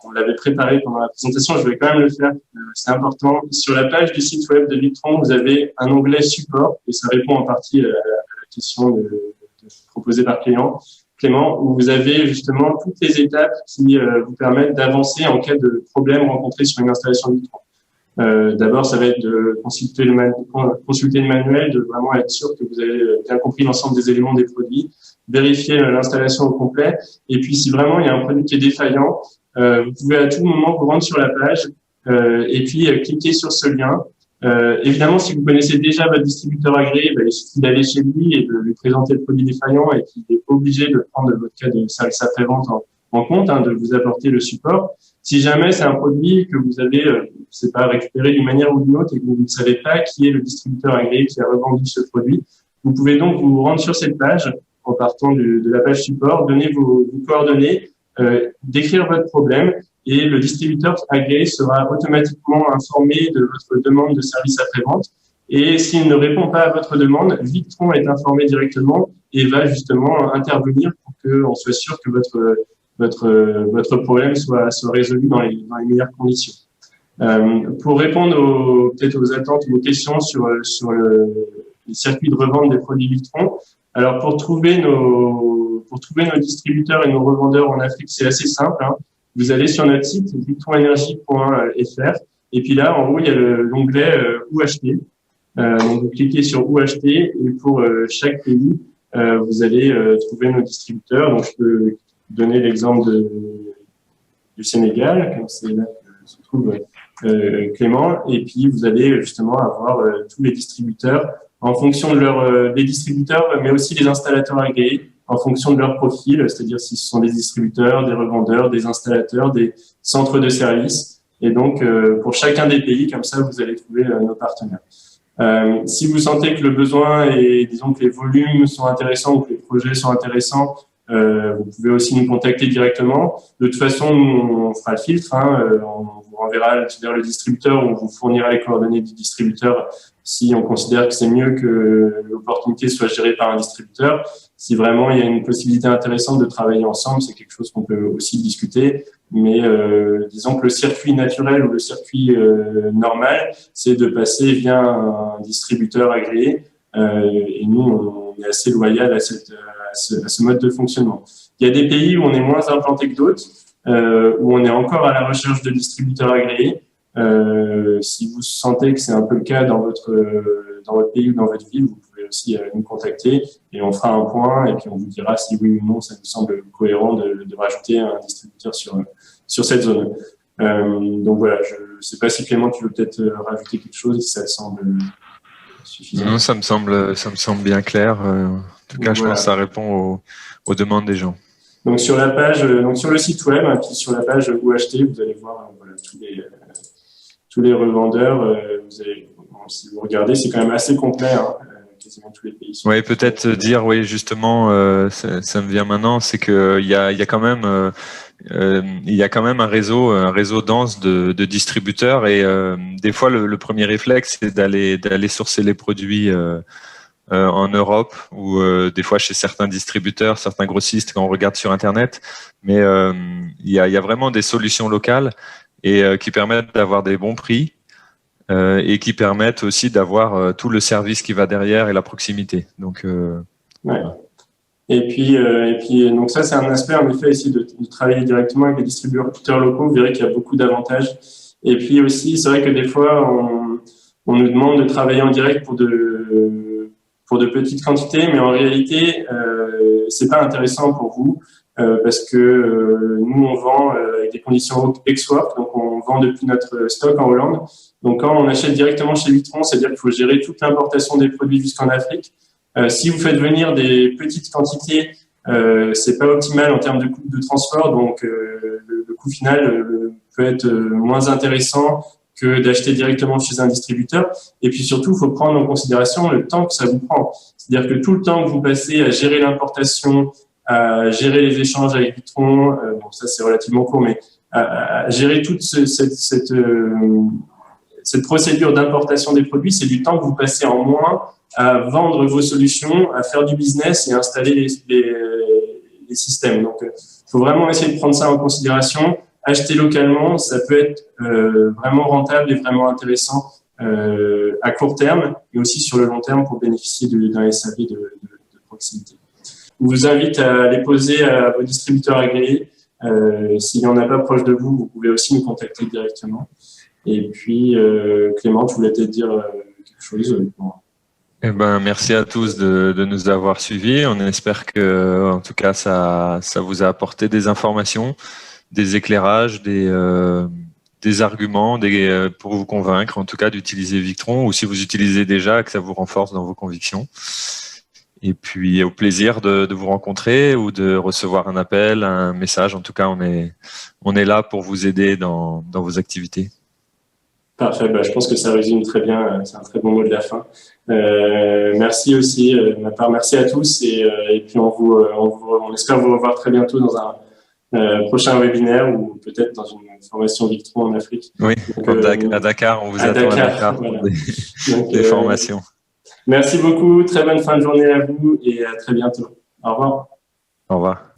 on l'avait préparé pendant la présentation, je vais quand même le faire, c'est important. Sur la page du site web de Victron, vous avez un onglet support et ça répond en partie à la question proposée par Clément, où vous avez justement toutes les étapes qui vous permettent d'avancer en cas de problème rencontré sur une installation de Victron. D'abord, ça va être de consulter le manuel, de vraiment être sûr que vous avez bien compris l'ensemble des éléments des produits. vérifier l'installation au complet. Et puis, si vraiment il y a un produit qui est défaillant, vous pouvez à tout moment vous rendre sur la page et puis cliquer sur ce lien. Évidemment, si vous connaissez déjà votre distributeur agréé, il suffit d'aller chez lui et de lui présenter le produit défaillant et qu'il est obligé de prendre votre cas de service après-vente en compte, de vous apporter le support. Si jamais c'est un produit que vous avez, c'est pas récupéré d'une manière ou d'une autre et que vous ne savez pas qui est le distributeur agréé qui a revendu ce produit, vous pouvez donc vous rendre sur cette page en partant de la page support, donner vos coordonnées, décrire votre problème et le distributeur agréé sera automatiquement informé de votre demande de service après-vente. Et s'il ne répond pas à votre demande, Victron est informé directement et va justement intervenir pour qu'on soit sûr que votre problème soit résolu dans les meilleures conditions. Pour répondre peut-être aux attentes ou aux questions sur les circuits de revente des produits Victron, alors pour trouver nos distributeurs et nos revendeurs en Afrique, c'est assez simple. Vous allez sur notre site victronenergie.fr et puis là, en haut, il y a l'onglet Où acheter. Donc vous cliquez sur Où acheter et pour chaque pays, vous allez trouver nos distributeurs. Donc je peux donner l'exemple du Sénégal, comme c'est là que se trouve Clément, et puis vous allez justement avoir tous les distributeurs en fonction de des distributeurs, mais aussi les installateurs agréés en fonction de leur profil, c'est-à-dire si ce sont des distributeurs, des revendeurs, des installateurs, des centres de services. Et donc, pour chacun des pays, comme ça, vous allez trouver nos partenaires. Si vous sentez que le besoin et disons que les volumes sont intéressants ou que les projets sont intéressants, vous pouvez aussi nous contacter directement. De toute façon, nous, on fera le filtre. On vous renverra vers le distributeur ou on vous fournira les coordonnées du distributeur si on considère que c'est mieux que l'opportunité soit gérée par un distributeur. Si vraiment il y a une possibilité intéressante de travailler ensemble, c'est quelque chose qu'on peut aussi discuter. Mais disons que le circuit naturel ou le circuit normal, c'est de passer via un distributeur agréé. Et nous, on est assez loyal à ce mode de fonctionnement. Il y a des pays où on est moins implanté que d'autres, où on est encore à la recherche de distributeurs agréés. Si vous sentez que c'est un peu le cas dans votre pays ou dans votre ville, vous pouvez aussi nous contacter et on fera un point et puis on vous dira si oui ou non ça nous semble cohérent de rajouter un distributeur sur cette zone. Donc voilà, je ne sais pas si Clément, tu veux peut-être rajouter quelque chose, si ça te semble suffisant. Non, ça me semble bien clair. En tout cas, je pense que ça répond aux demandes des gens. Donc sur la page, sur le site web, et puis sur la page Où acheter, vous allez voir tous les revendeurs. Si vous regardez, c'est quand même assez complet. Quasiment tous les pays. Oui, peut-être dire, oui, justement, ça me vient maintenant, c'est que il y a quand même un réseau dense de distributeurs et des fois le premier réflexe c'est d'aller sourcer les produits en Europe ou des fois chez certains distributeurs, certains grossistes quand on regarde sur Internet. Mais il y a vraiment des solutions locales et qui permettent d'avoir des bons prix. Et qui permettent aussi d'avoir tout le service qui va derrière et la proximité. Donc, ouais. Et puis donc ça c'est un aspect en effet essayer de travailler directement avec les distributeurs locaux. Vous verrez qu'il y a beaucoup d'avantages. Et puis aussi c'est vrai que des fois on nous demande de travailler en direct pour de petites quantités, mais en réalité c'est pas intéressant pour vous. Parce que nous, on vend avec des conditions ex-work, donc on vend depuis notre stock en Hollande. Donc, quand on achète directement chez Victron, c'est-à-dire qu'il faut gérer toute l'importation des produits jusqu'en Afrique. Si vous faites venir des petites quantités, c'est pas optimal en termes de coût de transport, donc le coût final peut être moins intéressant que d'acheter directement chez un distributeur. Et puis surtout, il faut prendre en considération le temps que ça vous prend. C'est-à-dire que tout le temps que vous passez à gérer l'importation, à gérer les échanges avec Victron, bon ça c'est relativement court, mais à gérer toute cette procédure d'importation des produits, c'est du temps que vous passez en moins à vendre vos solutions, à faire du business et à installer les systèmes. Donc, il faut vraiment essayer de prendre ça en considération. Acheter localement, ça peut être vraiment rentable et vraiment intéressant à court terme, mais aussi sur le long terme pour bénéficier d'un SAV de proximité. Je vous invite à les poser à vos distributeurs agréés. S'il n'y en a pas proche de vous, vous pouvez aussi nous contacter directement. Et puis, Clément, tu voulais peut-être dire quelque chose Eh ben, merci à tous de nous avoir suivis. On espère que, en tout cas, ça vous a apporté des informations, des éclairages, des arguments, pour vous convaincre, en tout cas, d'utiliser Victron, ou si vous utilisez déjà, que ça vous renforce dans vos convictions. Et puis, au plaisir de vous rencontrer ou de recevoir un appel, un message. En tout cas, on est là pour vous aider dans vos activités. Parfait, je pense que ça résume très bien, c'est un très bon mot de la fin. Merci aussi de ma part, merci à tous et puis on espère vous revoir très bientôt dans un prochain webinaire ou peut-être dans une formation Victron en Afrique. Oui, donc, à Dakar, on vous attend à Dakar pour voilà. des formations. Merci beaucoup, très bonne fin de journée à vous et à très bientôt. Au revoir. Au revoir.